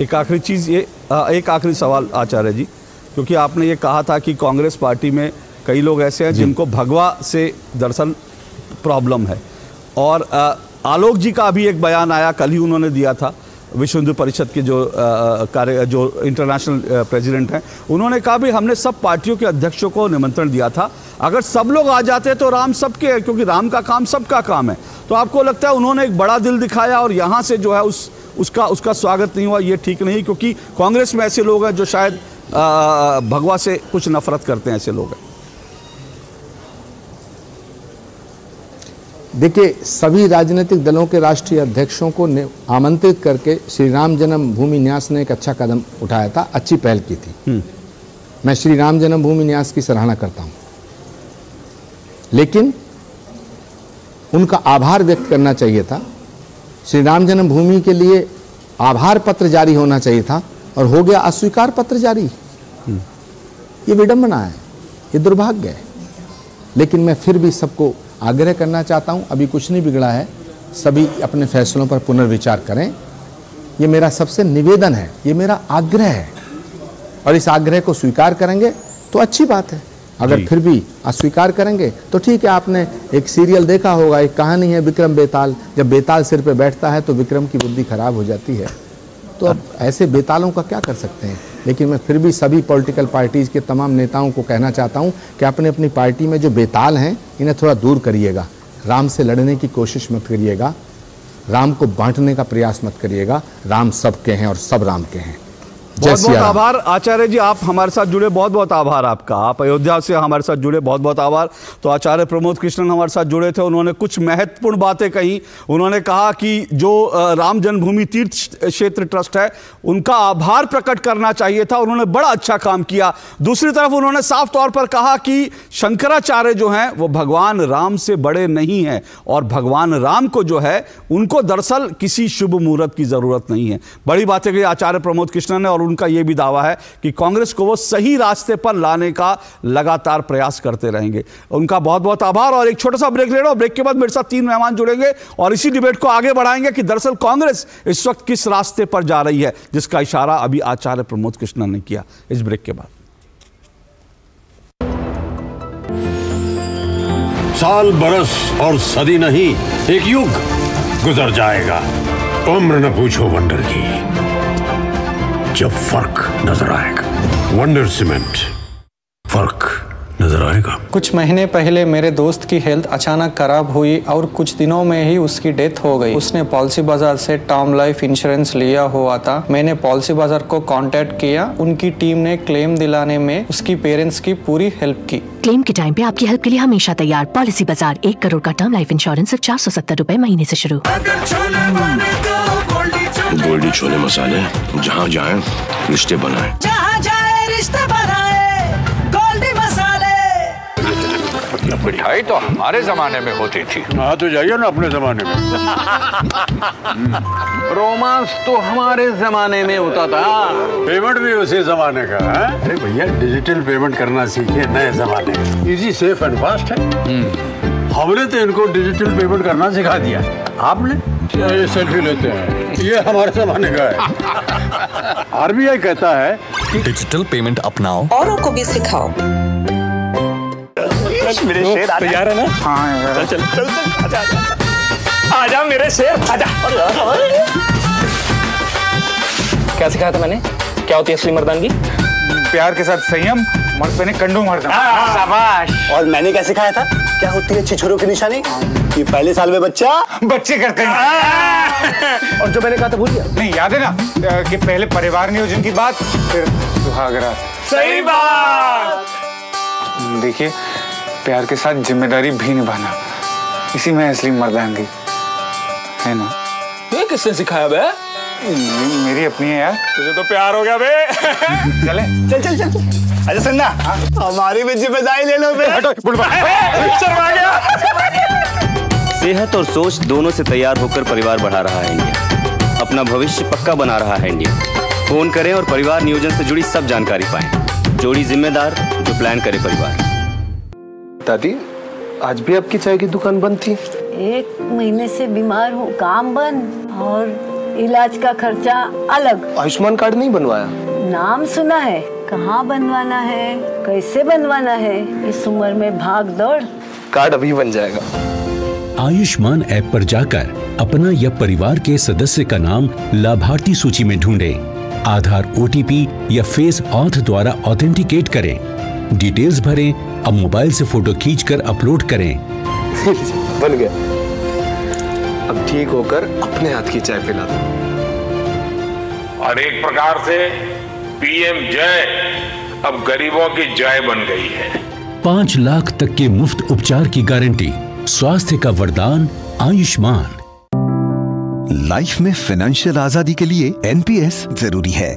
एक आखिरी चीज़ ये, एक आखिरी सवाल आचार्य जी, क्योंकि आपने ये कहा था कि कांग्रेस पार्टी में कई लोग ऐसे हैं जिनको भगवा से दरअसल प्रॉब्लम है, और आलोक जी का भी एक बयान आया, कल ही उन्होंने दिया था, विश्व हिंदू परिषद के जो इंटरनेशनल प्रेसिडेंट हैं, उन्होंने कहा भी हमने सब पार्टियों के अध्यक्षों को निमंत्रण दिया था, अगर सब लोग आ जाते तो राम सबके है, क्योंकि राम का काम सबका काम है। तो आपको लगता है उन्होंने एक बड़ा दिल दिखाया और यहाँ से जो है उसका स्वागत नहीं हुआ, ये ठीक नहीं? क्योंकि कांग्रेस में ऐसे लोग हैं जो शायद भगवा से कुछ नफरत करते हैं, ऐसे लोग हैं। देखिए, सभी राजनीतिक दलों के राष्ट्रीय अध्यक्षों को आमंत्रित करके श्री राम जन्मभूमि न्यास ने एक अच्छा कदम उठाया था, अच्छी पहल की थी। मैं श्री राम जन्मभूमि न्यास की सराहना करता हूं, लेकिन उनका आभार व्यक्त करना चाहिए था। श्री राम जन्मभूमि के लिए आभार पत्र जारी होना चाहिए था और हो गया अस्वीकार पत्र जारी। ये विडंबना है, ये दुर्भाग्य है। लेकिन मैं फिर भी सबको आग्रह करना चाहता हूं, अभी कुछ नहीं बिगड़ा है, सभी अपने फैसलों पर पुनर्विचार करें। ये मेरा सबसे निवेदन है, ये मेरा आग्रह है, और इस आग्रह को स्वीकार करेंगे तो अच्छी बात है। अगर फिर भी अस्वीकार करेंगे तो ठीक है। आपने एक सीरियल देखा होगा, एक कहानी है विक्रम बेताल, जब बेताल सिर पे बैठता है तो विक्रम की बुद्धि खराब हो जाती है। तो अब ऐसे बेतालों का क्या कर सकते हैं। लेकिन मैं फिर भी सभी पॉलिटिकल पार्टीज़ के तमाम नेताओं को कहना चाहता हूं कि अपने अपनी पार्टी में जो बेताल हैं इन्हें थोड़ा दूर करिएगा। राम से लड़ने की कोशिश मत करिएगा, राम को बांटने का प्रयास मत करिएगा। राम सबके हैं और सब राम के हैं। बहुत बहुत आभार आचार्य जी, आप हमारे साथ जुड़े, बहुत बहुत आभार आपका। आप अयोध्या से हमारे साथ जुड़े, बहुत बहुत आभार। तो आचार्य प्रमोद कृष्णन हमारे साथ जुड़े थे, उन्होंने कुछ महत्वपूर्ण बातें कही। उन्होंने कहा कि जो राम जन्मभूमि तीर्थ क्षेत्र ट्रस्ट है उनका आभार प्रकट करना चाहिए था, उन्होंने बड़ा अच्छा काम किया। दूसरी तरफ उन्होंने साफ तौर पर कहा कि शंकराचार्य जो हैं वो भगवान राम से बड़े नहीं हैं, और भगवान राम को जो है उनको दरअसल किसी शुभ मुहूर्त की जरूरत नहीं है। बड़ी बातें कही आचार्य प्रमोद कृष्णन ने, और उनका यह भी दावा है कि कांग्रेस को वो सही रास्ते पर लाने का लगातार प्रयास करते रहेंगे। उनका बहुत बहुत आभार। और एक छोटा सा ब्रेक ले रहा हूं, ब्रेक के बाद मेरे साथ 3 मेहमान जुड़ेंगे और इसी डिबेट को आगे बढ़ाएंगे कि दरअसल कांग्रेस इस वक्त किस रास्ते पर जा रही है, जिसका इशारा अभी आचार्य प्रमोद कृष्णन ने किया। इस ब्रेक के बाद साल, बरस और सदी नहीं, एक युग गुजर जाएगा। उम्र न पूछो वंडर की, जब फर्क नजर आएगा। वंडर सीमेंट, फर्क नजर आएगा। कुछ महीने पहले मेरे दोस्त की हेल्थ अचानक खराब हुई और कुछ दिनों में ही उसकी डेथ हो गई। उसने पॉलिसी बाजार से टर्म लाइफ इंश्योरेंस लिया हुआ था। मैंने पॉलिसी बाजार को कांटेक्ट किया, उनकी टीम ने क्लेम दिलाने में उसकी पेरेंट्स की पूरी हेल्प की। क्लेम के टाइम पे आपकी हेल्प के लिए हमेशा तैयार। पॉलिसी बाजार, 1 करोड़ का टर्म लाइफ इंश्योरेंस सिर्फ 470 रुपए महीने से शुरू। गोल्डी छोले मसाले, जहाँ जाए रिश्ते बनाए। जहाँ जाए रिश्ते बनाए गोल्डी मसाले। मिठाई तो हमारे जमाने में होती थी। हाँ तो जाइए ना अपने जमाने में। रोमांस तो हमारे जमाने में होता था। पेमेंट भी उसी जमाने का है। अरे भैया डिजिटल पेमेंट करना सीखिए नए जमाने में। इजी सेफ एंड फास्ट है। हमने तो इनको डिजिटल पेमेंट करना सिखा दिया। आपने ये सेल्फी लेते हैं, ये हमारे जमाने का है। आरबीआई कहता है कि डिजिटल पेमेंट अपनाओ, औरों को भी सिखाओ। मेरे शेर तैयार है ना? हाँ चल चल चल आजा मेरे शेर आजा। क्या सिखाया था मैंने? क्या होती है असली मर्दानगी? प्यार के साथ संयम, मर्द पे कंडो मर्द। शाबाश। और मैंने क्या सिखाया था? क्या होती है छिछोरों की निशानी? ये पहले साल में बच्चे करते हैं। और जो मैंने कहा था भूल गया? नहीं याद है ना कि पहले परिवार नियोजन की बात, फिर सुहागरात। सही बात। देखिए प्यार के साथ जिम्मेदारी भी निभाना, इसी में असली मर्दानगी है ना। ये किसने सिखाया बे? मेरी अपनी है यार। तुझे तो प्यार हो गया बे। चले चल चल चल अच्छा सुनना, हमारी भी जिम्मेदारी ले लो बे। शर्मा गया। सेहत और सोच दोनों से तैयार होकर परिवार बढ़ा रहा है इंडिया। अपना भविष्य पक्का बना रहा है इंडिया। फोन करें और परिवार नियोजन से जुड़ी सब जानकारी पाएं। जोड़ी जिम्मेदार जो प्लान करे परिवार। दादी आज भी आपकी चाय की दुकान बंद थी? 1 महीने से बीमार हूँ, काम बंद और इलाज का खर्चा अलग। आयुष्मान कार्ड नहीं बनवाया? नाम सुना है, कहाँ बनवाना है, कैसे बनवाना है, इस उम्र में भाग दौड़। कार्ड अभी बन जाएगा। आयुष्मान ऐप पर जाकर अपना या परिवार के सदस्य का नाम लाभार्थी सूची में ढूंढें। आधार, ओटीपी या फेस ऑथ द्वारा ऑथेंटिकेट करें। डिटेल्स भरें। अब मोबाइल से फोटो खींचकर अपलोड करें। बन गया। अब ठीक होकर अपने हाथ की चाय पिला दो। और एक प्रकार से पीएम जय अब गरीबों की जय बन गई है। 5 लाख तक के मुफ्त उपचार की गारंटी। स्वास्थ्य का वरदान आयुष्मान। लाइफ में फाइनेंशियल आजादी के लिए एनपीएस जरूरी है।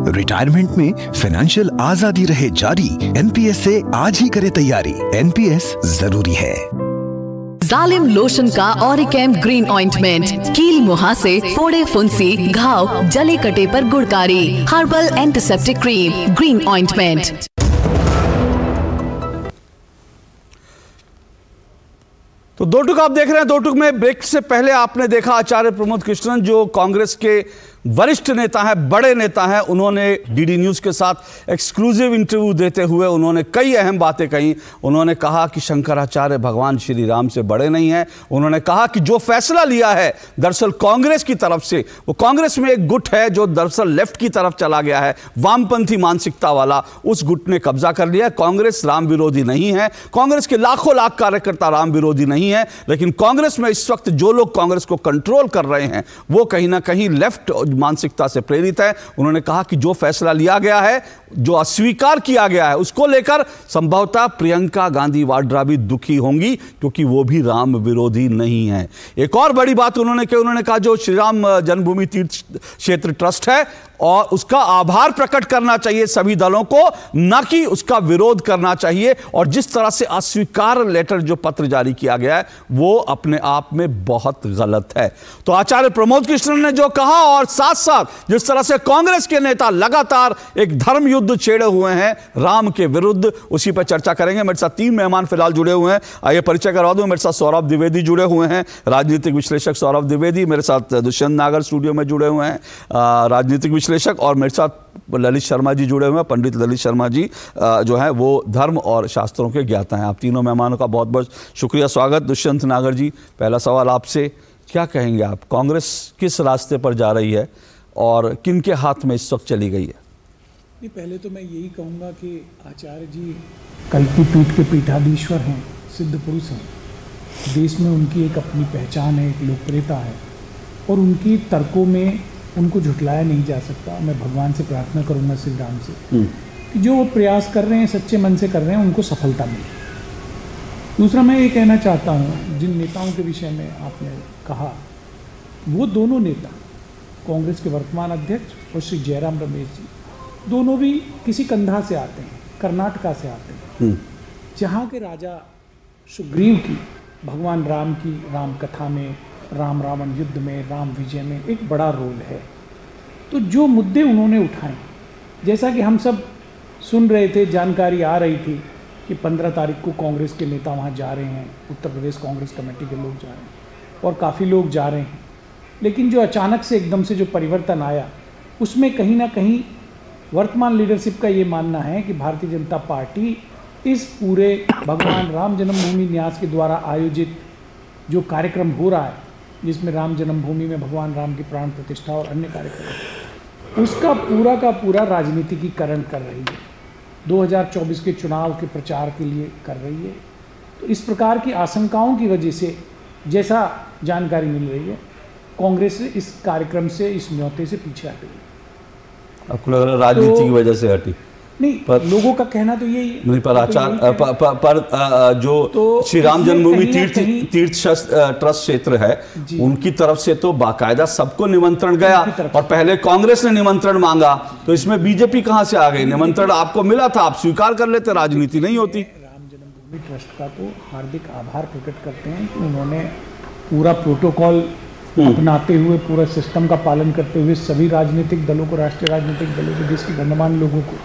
रिटायरमेंट में फाइनेंशियल आजादी रहे जारी, एनपीएस से आज ही करे तैयारी। एनपीएस जरूरी है। जालिम लोशन का ऑरिकेम ग्रीन ऑइंटमेंट, कील मुहासे, फोड़े फुंसी, घाव, जले कटे पर गुड़कारी। Herbal antiseptic cream green ointment. तो दो टुक आप देख रहे हैं। दो टुक में ब्रेक से पहले आपने देखा आचार्य प्रमोद कृष्णन जो कांग्रेस के वरिष्ठ नेता हैं, बड़े नेता हैं, उन्होंने डीडी न्यूज़ के साथ एक्सक्लूसिव इंटरव्यू देते हुए उन्होंने कई अहम बातें कही। उन्होंने कहा कि शंकराचार्य भगवान श्री राम से बड़े नहीं हैं। उन्होंने कहा कि जो फैसला लिया है दरअसल कांग्रेस की तरफ से, वो कांग्रेस में एक गुट है जो दरअसल लेफ्ट की तरफ चला गया है, वामपंथी मानसिकता वाला, उस गुट ने कब्जा कर लिया। कांग्रेस राम विरोधी नहीं है, कांग्रेस के लाखों लाख कार्यकर्ता राम विरोधी नहीं है, लेकिन कांग्रेस में इस वक्त जो लोग कांग्रेस को कंट्रोल कर रहे हैं वो कहीं ना कहीं लेफ्ट मानसिकता से प्रेरित है। उन्होंने कहा कि जो फैसला लिया गया है, जो अस्वीकार किया गया है, उसको लेकर संभवतः प्रियंका गांधी वाड्रा भी दुखी होंगी क्योंकि वो भी राम विरोधी नहीं है। एक और बड़ी बात उन्होंने कहा जो श्री राम जन्मभूमि तीर्थ क्षेत्र ट्रस्ट है और उसका आभार प्रकट करना चाहिए सभी दलों को, न कि उसका विरोध करना चाहिए। और जिस तरह से अस्वीकार लेटर जो पत्र जारी किया गया है वो अपने आप में बहुत गलत है। तो आचार्य प्रमोद कृष्णन ने जो कहा और साथ साथ जिस तरह से कांग्रेस के नेता लगातार एक धर्म युद्ध छेड़े हुए हैं राम के विरुद्ध, उसी पर चर्चा करेंगे। मेरे साथ 3 मेहमान फिलहाल जुड़े हुए हैं, आइए परिचय करवा दूं। मेरे साथ सौरभ द्विवेदी जुड़े हुए हैं, राजनीतिक विश्लेषक सौरभ द्विवेदी। मेरे साथ दुष्यंत नागर स्टूडियो में जुड़े हुए हैं, राजनीतिक विश्लेषक। और मेरे साथ ललित शर्मा जी जुड़े हुए हैं, पंडित ललित शर्मा जी जो है वो धर्म और शास्त्रों के ज्ञाता हैं। आप तीनों मेहमानों का बहुत बहुत शुक्रिया, स्वागत। दुष्यंत नागर जी, पहला सवाल आपसे, क्या कहेंगे आप, कांग्रेस किस रास्ते पर जा रही है और किन के हाथ में इस वक्त चली गई है? नहीं, पहले तो मैं यही कहूँगा कि आचार्य जी कल्की पीठ के पीठाधीश्वर हैं, सिद्ध पुरुष हैं। देश में उनकी एक अपनी पहचान है, एक लोकप्रियता है और उनकी तर्कों में उनको झुटलाया नहीं जा सकता। मैं भगवान से प्रार्थना करूंगा श्री राम से कि जो वो प्रयास कर रहे हैं, सच्चे मन से कर रहे हैं, उनको सफलता मिले। दूसरा मैं ये कहना चाहता हूँ, जिन नेताओं के विषय में आपने कहा, वो दोनों नेता कांग्रेस के वर्तमान अध्यक्ष और श्री जयराम रमेश जी दोनों भी किसी कंधा से आते हैं, कर्नाटका से आते हैं, जहाँ के राजा सुग्रीव की भगवान राम की राम कथा में, राम रावण युद्ध में, राम विजय में एक बड़ा रोल है। तो जो मुद्दे उन्होंने उठाए, जैसा कि हम सब सुन रहे थे, जानकारी आ रही थी कि 15 तारीख को कांग्रेस के नेता वहाँ जा रहे हैं, उत्तर प्रदेश कांग्रेस कमेटी के लोग जा रहे हैं और काफ़ी लोग जा रहे हैं। लेकिन जो अचानक से एकदम से जो परिवर्तन आया, उसमें कहीं ना कहीं वर्तमान लीडरशिप का ये मानना है कि भारतीय जनता पार्टी इस पूरे भगवान राम जन्मभूमि न्यास के द्वारा आयोजित जो कार्यक्रम हो रहा है, जिसमें राम जन्मभूमि में भगवान राम की प्राण प्रतिष्ठा और अन्य कार्यक्रम, उसका पूरा का पूरा राजनीतिकीकरण कर रही है, 2024 के चुनाव के प्रचार के लिए कर रही है। तो इस प्रकार की आशंकाओं की वजह से, जैसा जानकारी मिल रही है, कांग्रेस इस कार्यक्रम से, इस न्योते से पीछे हट गई। आपको लग रहा है राजनीति की वजह से हटी? नहीं, पर लोगों का कहना तो यही है। नहीं, पर आचार जो श्री राम जन्मभूमि तीर्थ ट्रस्ट क्षेत्र है, उनकी तरफ से तो बाकायदा सबको निमंत्रण गया और पहले कांग्रेस ने निमंत्रण मांगा, तो इसमें बीजेपी कहां से आ गई? निमंत्रण आपको मिला था, आप स्वीकार कर लेते, राजनीति नहीं होती। राम जन्मभूमि ट्रस्ट का तो हार्दिक आभार प्रकट करते हैं कि उन्होंने पूरा प्रोटोकॉल अपनाते हुए, पूरा सिस्टम का पालन करते हुए सभी राजनीतिक दलों को, राष्ट्रीय राजनीतिक दलों को, देश के गणमान्य लोगों को,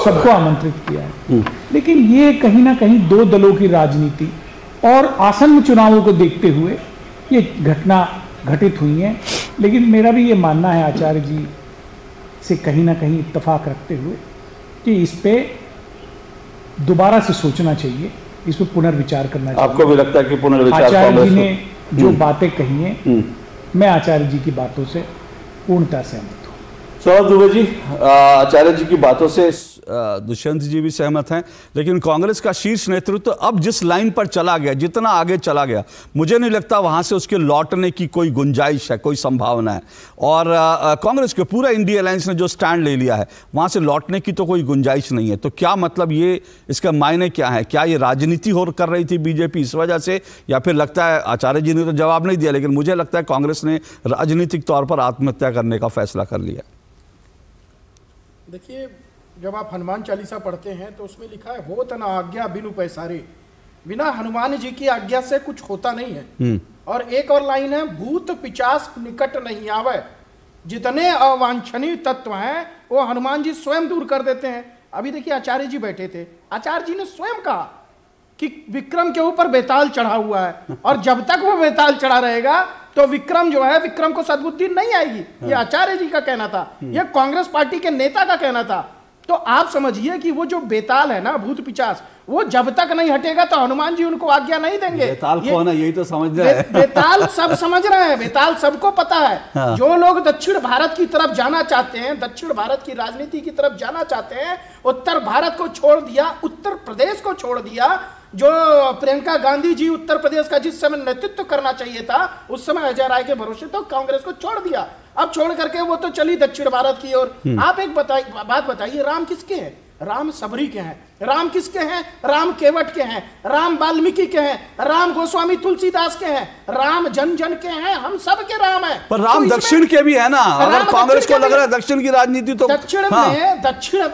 सबको आमंत्रित किया है। लेकिन ये कहीं ना कहीं दो दलों की राजनीति और आसन्न चुनावों को देखते हुए ये घटना घटित हुई है। लेकिन मेरा भी ये मानना है आचार्य जी से कहीं ना कहीं इत्तेफाक रखते हुए कि इस पे दोबारा से सोचना चाहिए, इस पर पुनर्विचार करना चाहिए। आपको भी लगता है कि पुनर्विचार? आचार्य जी ने जो बातें कही हैं, मैं आचार्य जी की बातों से पूर्णतः सहमत हूँ। सौरभ दुबे जी, आचार्य जी की बातों से दुष्यंत जी भी सहमत हैं, लेकिन कांग्रेस का शीर्ष नेतृत्व अब जिस लाइन पर चला गया, जितना आगे चला गया, मुझे नहीं लगता वहां से उसके लौटने की कोई गुंजाइश है, कोई संभावना है। और कांग्रेस के पूरा इंडिया अलायंस ने जो स्टैंड ले लिया है, वहां से लौटने की तो कोई गुंजाइश नहीं है। तो क्या मतलब, ये इसका मायने क्या है? क्या ये राजनीति हो कर रही थी बीजेपी इस वजह से, या फिर लगता है, आचार्य जी ने तो जवाब नहीं दिया, लेकिन मुझे लगता है कांग्रेस ने राजनीतिक तौर पर आत्महत्या करने का फैसला कर लिया? देखिए, जब आप हनुमान चालीसा पढ़ते हैं तो उसमें लिखा है, होत न आज्ञा बिनु पैसारे, बिना हनुमान जी की आज्ञा से कुछ होता नहीं है। और एक और लाइन है, भूत पिचास निकट नहीं आवे, जितने अवांछनीय तत्व हैं वो हनुमान जी स्वयं दूर कर देते हैं। अभी देखिए, आचार्य जी बैठे थे, आचार्य जी ने स्वयं कहा कि विक्रम के ऊपर बेताल चढ़ा हुआ है, और जब तक वो बेताल चढ़ा रहेगा तो विक्रम जो है, विक्रम को सद्बुद्धि नहीं आएगी। ये आचार्य जी का कहना था, ये कांग्रेस पार्टी के नेता का कहना था। तो आप समझिए कि वो जो बेताल है ना, भूत पिचास, वो जब तक नहीं हटेगा तो हनुमान जी उनको आज्ञा नहीं देंगे। बेताल कौन है, यही तो समझ रहे हैं। बेताल सब समझ रहे हैं, बेताल सबको पता है। हाँ। जो लोग दक्षिण भारत की तरफ जाना चाहते हैं, दक्षिण भारत की राजनीति की तरफ जाना चाहते हैं, उत्तर भारत को छोड़ दिया, उत्तर प्रदेश को छोड़ दिया, जो प्रियंका गांधी जी उत्तर प्रदेश का जिस समय नेतृत्व करना चाहिए था, उस समय अजय राय के भरोसे तो कांग्रेस को छोड़ दिया। अब छोड़ करके वो तो चली दक्षिण भारत की ओर। आप एक बात बताइए, राम किसके हैं? राम सबरी के हैं। राम किसके हैं? राम केवट के हैं, राम वाल्मीकि के हैं, राम गोस्वामी तुलसीदास के हैं, राम जन जन के हैं, हम सब के राम हैं। पर राम तो दक्षिण के भी है ना, अगर कांग्रेस को लग रहा है दक्षिण की राजनीति तो दक्षिण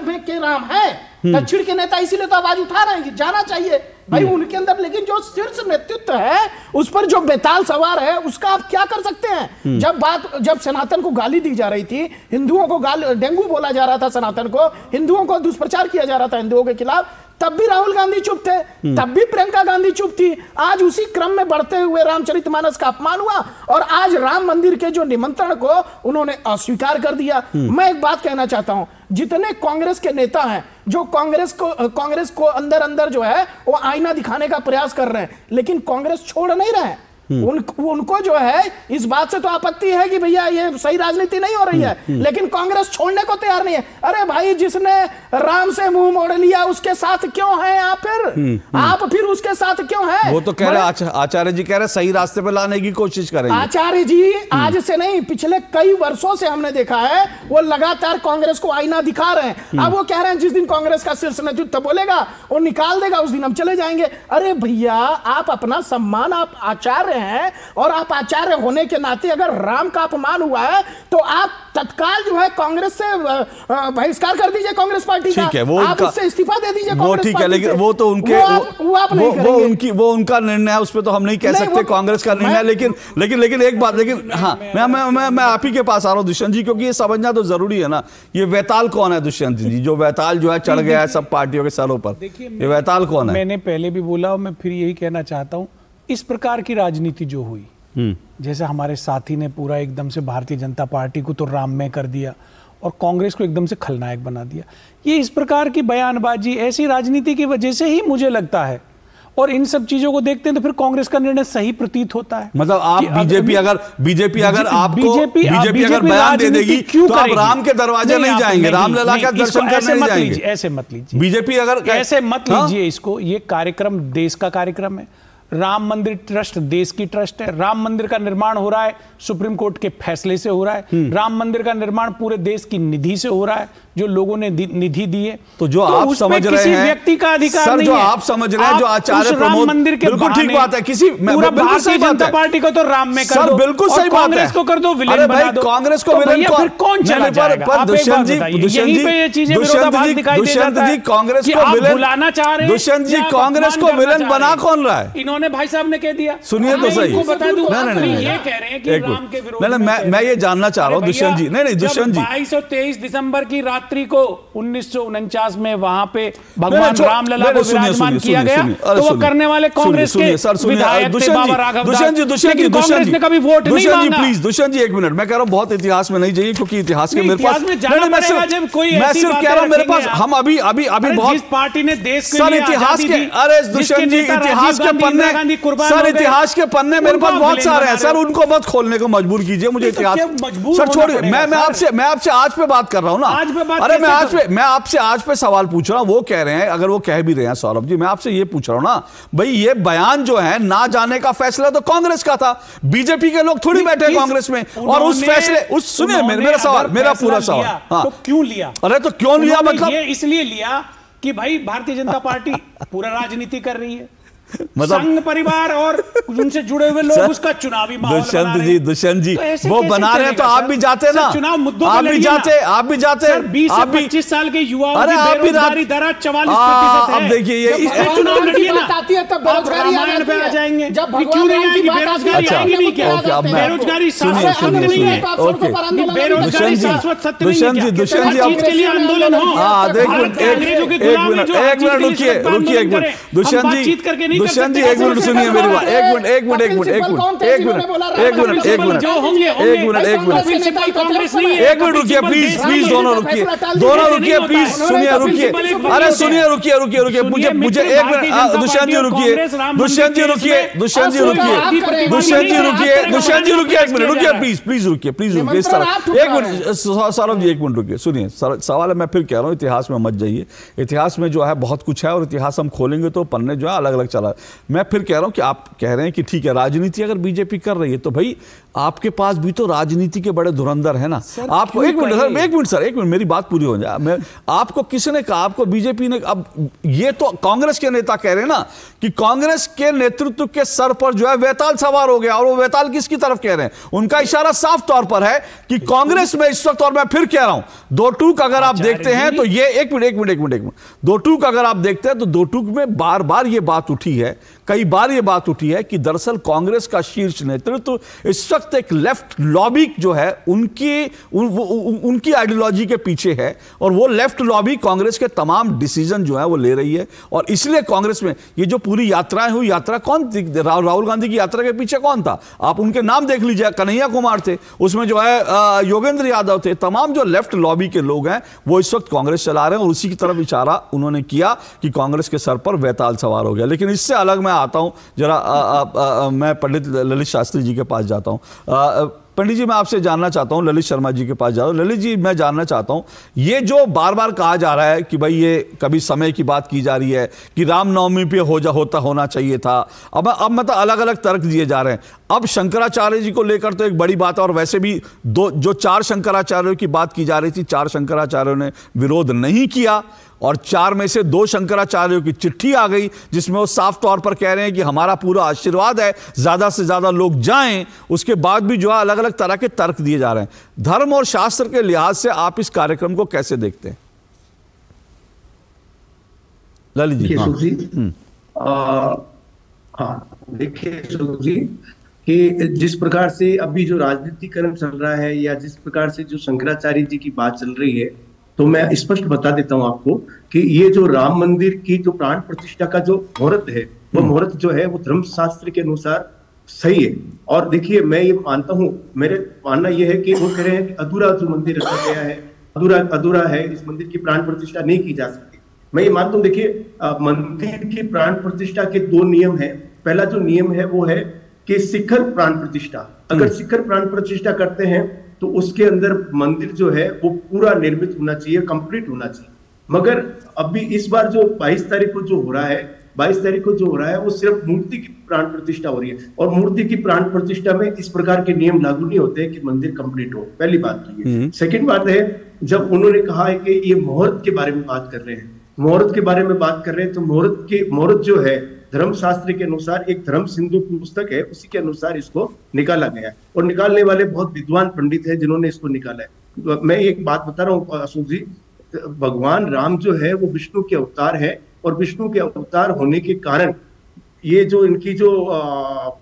में के राम है, दक्षिण के नेता इसीलिए तो आवाज उठा रहे हैं कि जाना चाहिए भाई उनके अंदर। लेकिन जो शीर्ष नेतृत्व है, उस पर जो बेताल सवार है, उसका आप क्या कर सकते हैं? जब सनातन को गाली दी जा रही थी, हिंदुओं को डेंगू बोला जा रहा था, सनातन को, हिंदुओं को दुष्प्रचार किया जा रहा था हिंदुओं के खिलाफ, तब भी राहुल गांधी चुप थे, तब भी प्रियंका गांधी चुप थी। आज उसी क्रम में बढ़ते हुए रामचरितमानस का अपमान हुआ और आज राम मंदिर के जो निमंत्रण को उन्होंने अस्वीकार कर दिया। मैं एक बात कहना चाहता हूं, जितने कांग्रेस के नेता हैं जो कांग्रेस को अंदर अंदर जो है वो आईना दिखाने का प्रयास कर रहे हैं, लेकिन कांग्रेस छोड़ नहीं रहे हैं। उनको जो है इस बात से तो आपत्ति है कि भैया ये सही राजनीति नहीं हो रही है, लेकिन कांग्रेस छोड़ने को तैयार नहीं है। अरे भाई, जिसने राम से मुंह मोड़ लिया उसके साथ क्यों हैं आप? फिर उसके साथ क्यों हैं? वो तो कह रहे, आचार्य जी कह रहे सही रास्ते पे लाने की कोशिश करेंगे। आचार्य जी आज से नहीं, पिछले कई वर्षों से हमने देखा है, वो लगातार कांग्रेस को आईना दिखा रहे हैं। अब वो कह रहे हैं जिस दिन कांग्रेस का शीर्ष नेतृत्व बोलेगा वो निकाल देगा, उस दिन हम चले जाएंगे। अरे भैया, आप अपना सम्मान, आप आचार्य आचार्य हैं और आप आचार्य होने के नाते अगर राम का अपमान हुआ है तो आप तत्काल जो है कांग्रेस से बहिष्कार कर दीजिए कांग्रेस पार्टी का। ठीक है, वो आप उससे इस्तीफा दे दीजिए वो ठीक है, लेकिन वो तो उनके वो उनका निर्णय है, उस पर तो हम नहीं कह सकते कांग्रेस का निर्णय। लेकिन एक बात, लेकिन हाँ मैं आप ही के पास आ रहा हूँ दुष्यंत जी, क्योंकि ये समझना तो जरूरी है ना, ये वैताल कौन है दुष्यंत जी? जो वैताल जो है चढ़ गया है सब पार्टियों के सरों पर, ये वैताल कौन है? मैंने पहले भी बोला और मैं फिर यही कहना चाहता हूँ, इस प्रकार की राजनीति जो हुई, जैसे हमारे साथी ने पूरा एकदम से भारतीय जनता पार्टी को तो राममय कर दिया और कांग्रेस को एकदम से खलनायक बना दिया, ये इस प्रकार की बयानबाजी, ऐसी राजनीति की वजह से ही मुझे लगता है, और इन सब चीजों को देखते हैं तो फिर कांग्रेस का निर्णय सही प्रतीत होता है। मतलब आप बीजेपी अगर आपको अगर बयान दे देगी तो आप राम के दरवाजे नहीं जाएंगे, रामलला का दर्शन करने नहीं जाएंगे। ऐसे मत लीजिए बीजेपी अगर ऐसे मत लीजिए इसको, ये कार्यक्रम देश का कार्यक्रम है, राम मंदिर ट्रस्ट देश की ट्रस्ट है, राम मंदिर का निर्माण हो रहा है सुप्रीम कोर्ट के फैसले से हो रहा है, राम मंदिर का निर्माण पूरे देश की निधि से हो रहा है, जो लोगों ने निधि दी है। तो जो आप समझ रहे हैं व्यक्ति का अधिकार सर, नहीं जो है। आप समझ रहे हैं, जो आचार्य राम मंदिर के बिल्कुल ठीक बात है, किसी पूरा भारतीय जनता पार्टी को तो राम में कर दो, बिल्कुल सही बात है, कांग्रेस को कर दो विलेन बना दो। कांग्रेस को विलेन कौन चला जाएगा? दुष्यंत जी कांग्रेस को विलेन बुलाना चाह रहे हैं, दुष्यंत जी कांग्रेस को विलेन बना कौन रहा है? इन्होंने भाई साहब ने कह दिया। सुनिए तो सही, बता दूं, ये कह रहे हैं कि राम के विरोध में मैं ये जानना चाह रहा हूँ दुष्यंत जी, नहीं दुष्यंत जी, 22 और 23 दिसंबर की रात्रि को 1949 में वहां पे भगवान रामलला को विराजमान किया गया, तो वो करने वाले कांग्रेस के विधायक थे बाबा राघव दास, लेकिन कांग्रेस ने कभी वोट नहीं मांगा। प्लीज दुष्यंत जी एक मिनट, मैं कह रहा हूँ बहुत इतिहास में नहीं जाइए, क्योंकि इतिहास के मेरे पास मैं सिर्फ कह रहा हूँ, मेरे पास हम अभी बहुत पार्टी ने देश सर इतिहास के, अरे दुष्यंत जी इतिहास के पन्ने, सर इतिहास के पन्ने मेरे पास बहुत सारे हैं सर, उनको मत खोलने को मजबूर कीजिए मुझे इतिहास। सर छोड़िए, मैं आपसे आज पे बात कर रहा हूँ ना, अरे मैं आपसे आज पे सवाल पूछ रहा हूँ, वो कह रहे हैं, अगर वो कह भी रहे हैं सौरभ जी, मैं आपसे ये पूछ रहा हूँ ना भाई, ये बयान जो है ना जाने का फैसला तो कांग्रेस का था, बीजेपी के लोग थोड़ी बैठे कांग्रेस में, और उस फैसले सुनिए मेरा सवाल, मेरा पूरा सवाल, हाँ तो क्यों लिया? अरे तो क्यों लिया? मतलब ये इसलिए लिया कि भाई भारतीय जनता पार्टी पूरा राजनीति कर रही है, मतलब संघ परिवार और उनसे जुड़े हुए लोग उसका चुनावी माहौल दुष्यंत जी तो वो बना रहे हैं, तो आप भी जाते ना, चुनाव मुद्दों आप भी जाते 20 से 25 साल के युवाओं अरे की बेरोजगारी दर 44% है। अब देखिए ये चुनाव लड़िए ना, आप रामायण पे आ जाएंगे, क्यों नहीं आएगी बेरोजगारी? आएगी नहीं क्या? बेरोजगारी शाश्वत सत्य नहीं है, बेरोजगारी शाश्वत सत्य नहीं है। दुष्यंत जी चीज के लिए आंदोलन हो, अंग्रेजों के गुलामी जो एक मिनट रुकिए दुष्यंत जी, दुष्यंत जी एक मिनट सुनिए मेरी बात, एक मिनट रुकिए प्लीज, दोनों रुकिए प्लीज, सुनिए अरे सुनिए रुकिए मुझे एक मिनट, दुष्यंत जी रुकिए एक मिनट, प्लीज रुकिए इस तरह, एक मिनट सौरभ जी एक मिनट रुकिए, सुनिए सवाल है, मैं फिर कह रहा हूँ इतिहास में मत जाइए, इतिहास में जो है बहुत कुछ है, और इतिहास हम खोलेंगे तो पन्ने जो है अलग अलग चला। मैं फिर कह रहा हूं कि आप कह रहे हैं कि ठीक है राजनीति अगर बीजेपी कर रही है तो भाई आपके पास भी तो राजनीति के बड़े धुरंधर है ना, आपको एक मिनट मेरी बात पूरी हो जाए, मैं आपको किसने कहा, आपको बीजेपी ने, अब ये तो कांग्रेस के नेता कह रहे हैं ना कि कांग्रेस के नेतृत्व के सर पर जो है वैताल सवार हो गया, और वो वैताल किसकी तरफ कह रहे हैं, उनका इशारा साफ तौर पर है कि कांग्रेस में इस वक्त, और मैं फिर कह रहा हूं दो टूक अगर आप देखते हैं तो ये एक मिनट दो टूक अगर आप देखते हैं तो दो टूक में बार बार ये बात उठी है, कई बार ये बात उठी है कि दरअसल कांग्रेस का शीर्ष नेतृत्व इस वक्त एक लेफ्ट लॉबी जो है उनकी आइडियोलॉजी के पीछे है, और वो लेफ्ट लॉबी कांग्रेस के तमाम डिसीजन जो है वो ले रही है, और इसलिए कांग्रेस में ये जो पूरी यात्राएं हुई, यात्रा कौन थी, राहुल गांधी की यात्रा के पीछे कौन था, आप उनके नाम देख लीजिए, कन्हैया कुमार थे, उसमें जो है योगेंद्र यादव थे, तमाम जो लेफ्ट लॉबी के लोग हैं वो इस वक्त कांग्रेस चला रहे हैं, और उसी की तरफ इशारा उन्होंने किया कि कांग्रेस के सर पर वैताल सवार हो गया। लेकिन इससे अलग मैं आता हूं जरा, मैं पंडित ललित शास्त्री जी के पास जाता हूं। पंडित जी मैं आपसे जानना चाहता हूं, ललित शर्मा जी के पास जा रहा हूं। ललित जी मैं जानना चाहता हूं, ये जो बार बार कहा जा रहा है कि भाई ये कभी समय की बात की जा रही है कि रामनवमी पे होना चाहिए था, अब मतलब अलग अलग तर्क दिए जा रहे हैं, अब शंकराचार्य जी को लेकर तो एक बड़ी बात है, और वैसे भी जो 4 शंकराचार्यों की बात की जा रही थी, 4 शंकराचार्यों ने विरोध नहीं किया, और 4 में से 2 शंकराचार्यों की चिट्ठी आ गई जिसमें वो साफ तौर पर कह रहे हैं कि हमारा पूरा आशीर्वाद है, ज्यादा से ज्यादा लोग जाएं। उसके बाद भी जो है अलग अलग तरह के तर्क दिए जा रहे हैं। धर्म और शास्त्र के लिहाज से आप इस कार्यक्रम को कैसे देखते हैं? ललित जी। देखिए सुख जी, कि जिस प्रकार से अभी जो राजनीतिकरण चल रहा है या जिस प्रकार से जो शंकराचार्य जी की बात चल रही है, तो मैं स्पष्ट बता देता हूं आपको कि ये जो राम मंदिर की जो प्राण प्रतिष्ठा का जो मुहूर्त है, वो मुहूर्त जो है वो धर्मशास्त्र के अनुसार सही है। और देखिए मैं ये मानता हूं, मेरे मानना ये है कि वो कह रहे हैं कि अधूरा जो मंदिर रखा गया है, अधूरा है, इस मंदिर की प्राण प्रतिष्ठा नहीं की जा सकती। मैं ये मानता हूं, देखिए मंदिर की प्राण प्रतिष्ठा के 2 नियम है। पहला जो नियम है वो है कि शिखर प्राण प्रतिष्ठा। अगर शिखर प्राण प्रतिष्ठा करते हैं तो उसके अंदर मंदिर जो है वो पूरा निर्मित होना चाहिए, कंप्लीट होना चाहिए। मगर अभी इस बार जो 22 तारीख को जो हो रहा है, 22 तारीख को जो हो रहा है वो सिर्फ मूर्ति की प्राण प्रतिष्ठा हो रही है, और मूर्ति की प्राण प्रतिष्ठा में इस प्रकार के नियम लागू नहीं होते कि मंदिर कंप्लीट हो। पहली बात तो ये। सेकंड बात है, जब उन्होंने कहा है कि ये मुहूर्त के बारे में बात कर रहे हैं, मुहूर्त के बारे में बात कर रहे हैं, तो मुहूर्त जो है धर्मशास्त्र के अनुसार एक धर्म सिंधु पुस्तक है, उसी के अनुसार इसको निकाला गया है, और निकालने वाले बहुत विद्वान पंडित हैं जिन्होंने इसको निकाला है। मैं एक बात बता रहा हूँ अशोक जी, भगवान राम जो है वो विष्णु के अवतार है, और विष्णु के अवतार होने के कारण ये जो इनकी जो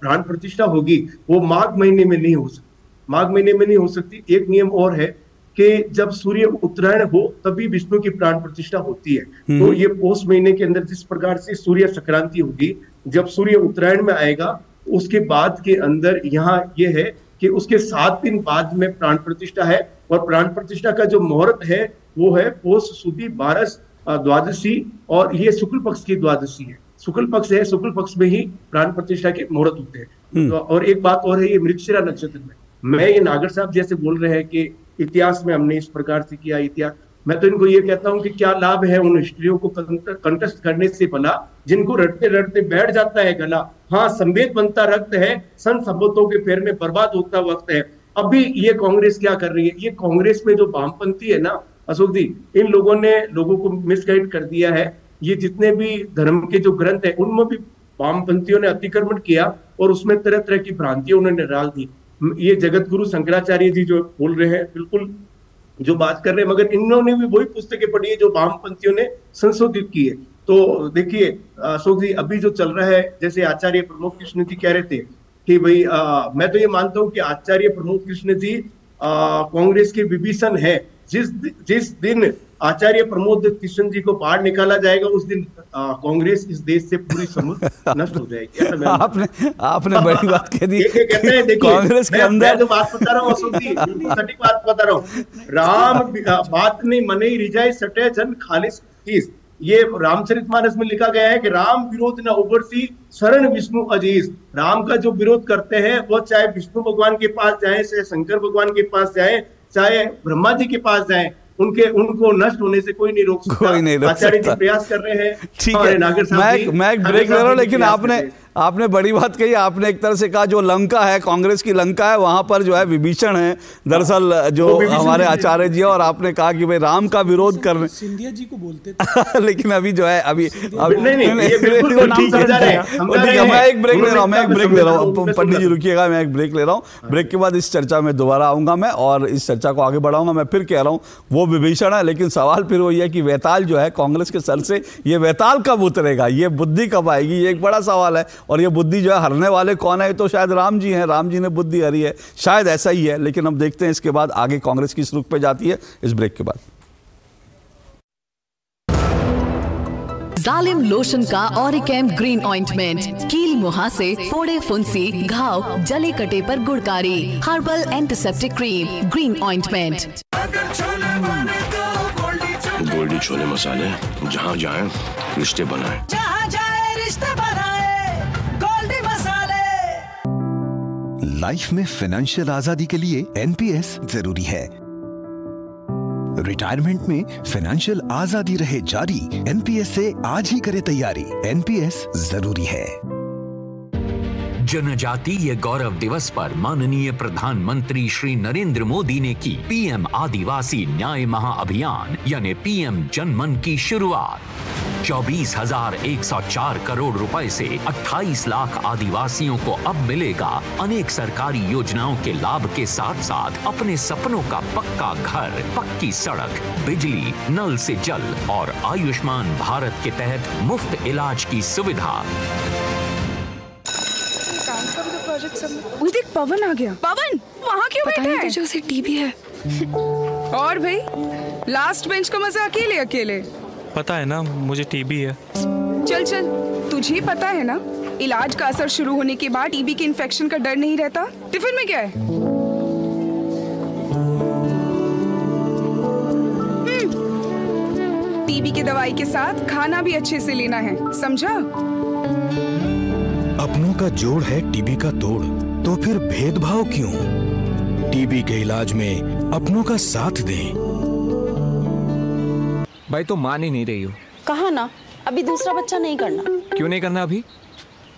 प्राण प्रतिष्ठा होगी वो माघ महीने में नहीं हो सकती, माघ महीने में नहीं हो सकती। एक नियम और है कि जब सूर्य उत्तरायण हो तभी विष्णु की प्राण प्रतिष्ठा होती है। तो ये पौष महीने के अंदर जिस प्रकार से सूर्य संक्रांति होगी, जब सूर्य उत्तरायण में आएगा उसके बाद के अंदर यहाँ ये है कि उसके 7 दिन बाद में प्राण प्रतिष्ठा है, और प्राण प्रतिष्ठा का जो मुहूर्त है वो है पौष सुदी 12 द्वादशी, और ये शुक्ल पक्ष की द्वादशी है, शुक्ल पक्ष है, शुक्ल पक्ष में ही प्राण प्रतिष्ठा के मुहूर्त होते हैं। तो और एक बात और है, ये मृगशिरा नक्षत्र में, मैं ये नागर साहब जैसे बोल रहे हैं कि इतिहास में हमने इस प्रकार से किया इतिहास, मैं तो इनको ये कहता हूं कि क्या लाभ है उन हिस्ट्रियों को कंटेस्ट करने से भला जिनको रटते रटते बैठ जाता है गला। हाँ, संवेद बनता रक्त है, सन सभ्यताओं के पैर में बर्बाद होता वक्त है। अभी ये कांग्रेस क्या कर रही है, ये कांग्रेस में जो वामपंथी है ना अशोक जी, इन लोगों ने लोगों को मिसगाइड कर दिया है। ये जितने भी धर्म के जो ग्रंथ है उनमें भी वामपंथियों ने अतिक्रमण किया, और उसमें तरह तरह की भ्रांतियां उन्होंने डाल दी। ये जगत गुरु शंकराचार्य जी जो बोल रहे हैं, बिल्कुल जो बात कर रहे हैं, मगर इन्होंने भी वही पुस्तकें पढ़ी है जो वामपंथियों ने संशोधित की है। तो देखिए अशोक जी, अभी जो चल रहा है, जैसे आचार्य प्रमोद कृष्ण जी कह रहे थे कि भाई मैं तो ये मानता हूं कि आचार्य प्रमोद कृष्ण जी कांग्रेस के विभीषण है। जिस दिन आचार्य प्रमोद कृष्ण जी को बाहर निकाला जाएगा उस दिन कांग्रेस इस देश से पूरी समूह नष्ट हो जाएगी। आपने बड़ी बात कह दी। कहते हैं, देखिए कांग्रेस के अंदर जो बात बता रहा हूँ अशोक जी, सटीक बात बता रहा हूँ, राम बात नहीं मने रिजाए सटे जन खालिस तीस, ये रामचरितमानस में लिखा गया है कि राम विरोध न उबरसी शरण विष्णु अजीज। राम का जो विरोध करते हैं वो चाहे विष्णु भगवान के पास जाए, चाहे शंकर भगवान के पास जाए, चाहे ब्रह्मा जी के पास जाए, उनको नष्ट होने से कोई नहीं रोक सकता। आचार्य जी प्रयास कर रहे हैं। ठीक है, मैं एक ब्रेक ले रहा हूँ, लेकिन आपने बड़ी बात कही। आपने एक तरह से कहा जो लंका है, कांग्रेस की लंका है, वहां पर जो है विभीषण है दरअसल जो हमारे आचार्य जी, और आपने कहा कि भाई राम का विरोध करने सिंधिया जी को बोलते थे लेकिन अभी जो है अभी ठीक है, मैं एक ब्रेक ले रहा हूँ पंडित जी रुकिएगा, मैं एक ब्रेक ले रहा हूँ। ब्रेक के बाद इस चर्चा में दोबारा आऊंगा मैं, और इस चर्चा को आगे बढ़ाऊंगा। मैं फिर कह रहा हूँ वो विभीषण है, लेकिन सवाल फिर वही है कि वैताल जो है कांग्रेस के सर से, ये वैताल कब उतरेगा, ये बुद्धि कब आएगी, ये एक बड़ा सवाल है। और ये बुद्धि जो है हरने वाले कौन है, तो शायद राम जी हैं, राम जी ने बुद्धि हरी है, शायद ऐसा ही है। लेकिन हम देखते हैं इसके बाद आगे कांग्रेस किस रुख पे जाती है, इस ब्रेक के बाद। जालिम लोशन का ऑरिकैम ग्रीन ऑइंटमेंट, कील मुहासे, फोड़े फुंसी, घाव, जले कटे पर गुड़कारी, herbal antiseptic cream, green ointment. Goldie chole मसाले, जहाँ जाए रिश्ते बनाए, जहाँ जाए रिश्ते बनाए, गोल्डी मसाले। लाइफ में फाइनेंशियल आजादी के लिए एनपीएस जरूरी है। रिटायरमेंट में फाइनेंशियल आजादी रहे जारी, एनपीएस से आज ही करे तैयारी। एनपीएस जरूरी है। जनजातीय गौरव दिवस पर माननीय प्रधानमंत्री श्री नरेंद्र मोदी ने की पीएम आदिवासी न्याय महाअभियान यानी पीएम जनमन की शुरुआत। 24,104 करोड़ रुपए से 28 लाख आदिवासियों को अब मिलेगा अनेक सरकारी योजनाओं के लाभ के साथ साथ अपने सपनों का पक्का घर, पक्की सड़क, बिजली, नल से जल और आयुष्मान भारत के तहत मुफ्त इलाज की सुविधा। वो देख पवन आ गया। पवन वहाँ क्यों बैठा है? तुझे उसे टीबी है। और भाई लास्ट बेंच का मजा अकेले अकेले। पता है ना मुझे टीबी है। चल चल तुझे पता है ना इलाज का असर शुरू होने के बाद टीबी के इन्फेक्शन का डर नहीं रहता। टिफिन में क्या है? टीबी की दवाई के साथ खाना भी अच्छे से लेना है, समझा? अपनों का जोड़ है टीबी का तोड़, तो फिर भेदभाव क्यों? टीबी के इलाज में अपनों का साथ दें। भाई तो मान ही नहीं रही हो। कहा ना अभी दूसरा बच्चा नहीं करना। क्यों नहीं करना अभी?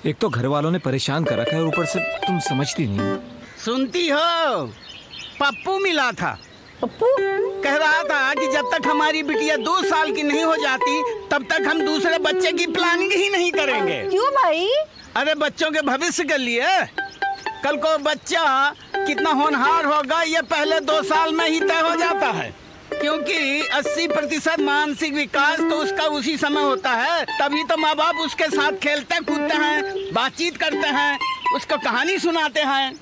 एक तो घर वालों ने परेशान कर रखा है और ऊपर से तुम समझती नहीं। सुनती हो? पप्पू मिला था। पप्पू कह रहा था कि जब तक हमारी बिटिया 2 साल की नहीं हो जाती तब तक हम दूसरे बच्चे की प्लानिंग ही नहीं करेंगे। क्यों भाई? अरे बच्चों के भविष्य के लिए। कल को बच्चा कितना होनहार होगा ये पहले 2 साल में ही तय हो जाता है, क्योंकि 80% मानसिक विकास तो उसका उसी समय होता है। तभी तो माँ बाप उसके साथ खेलते कूदते हैं, बातचीत करते हैं, उसको कहानी सुनाते हैं।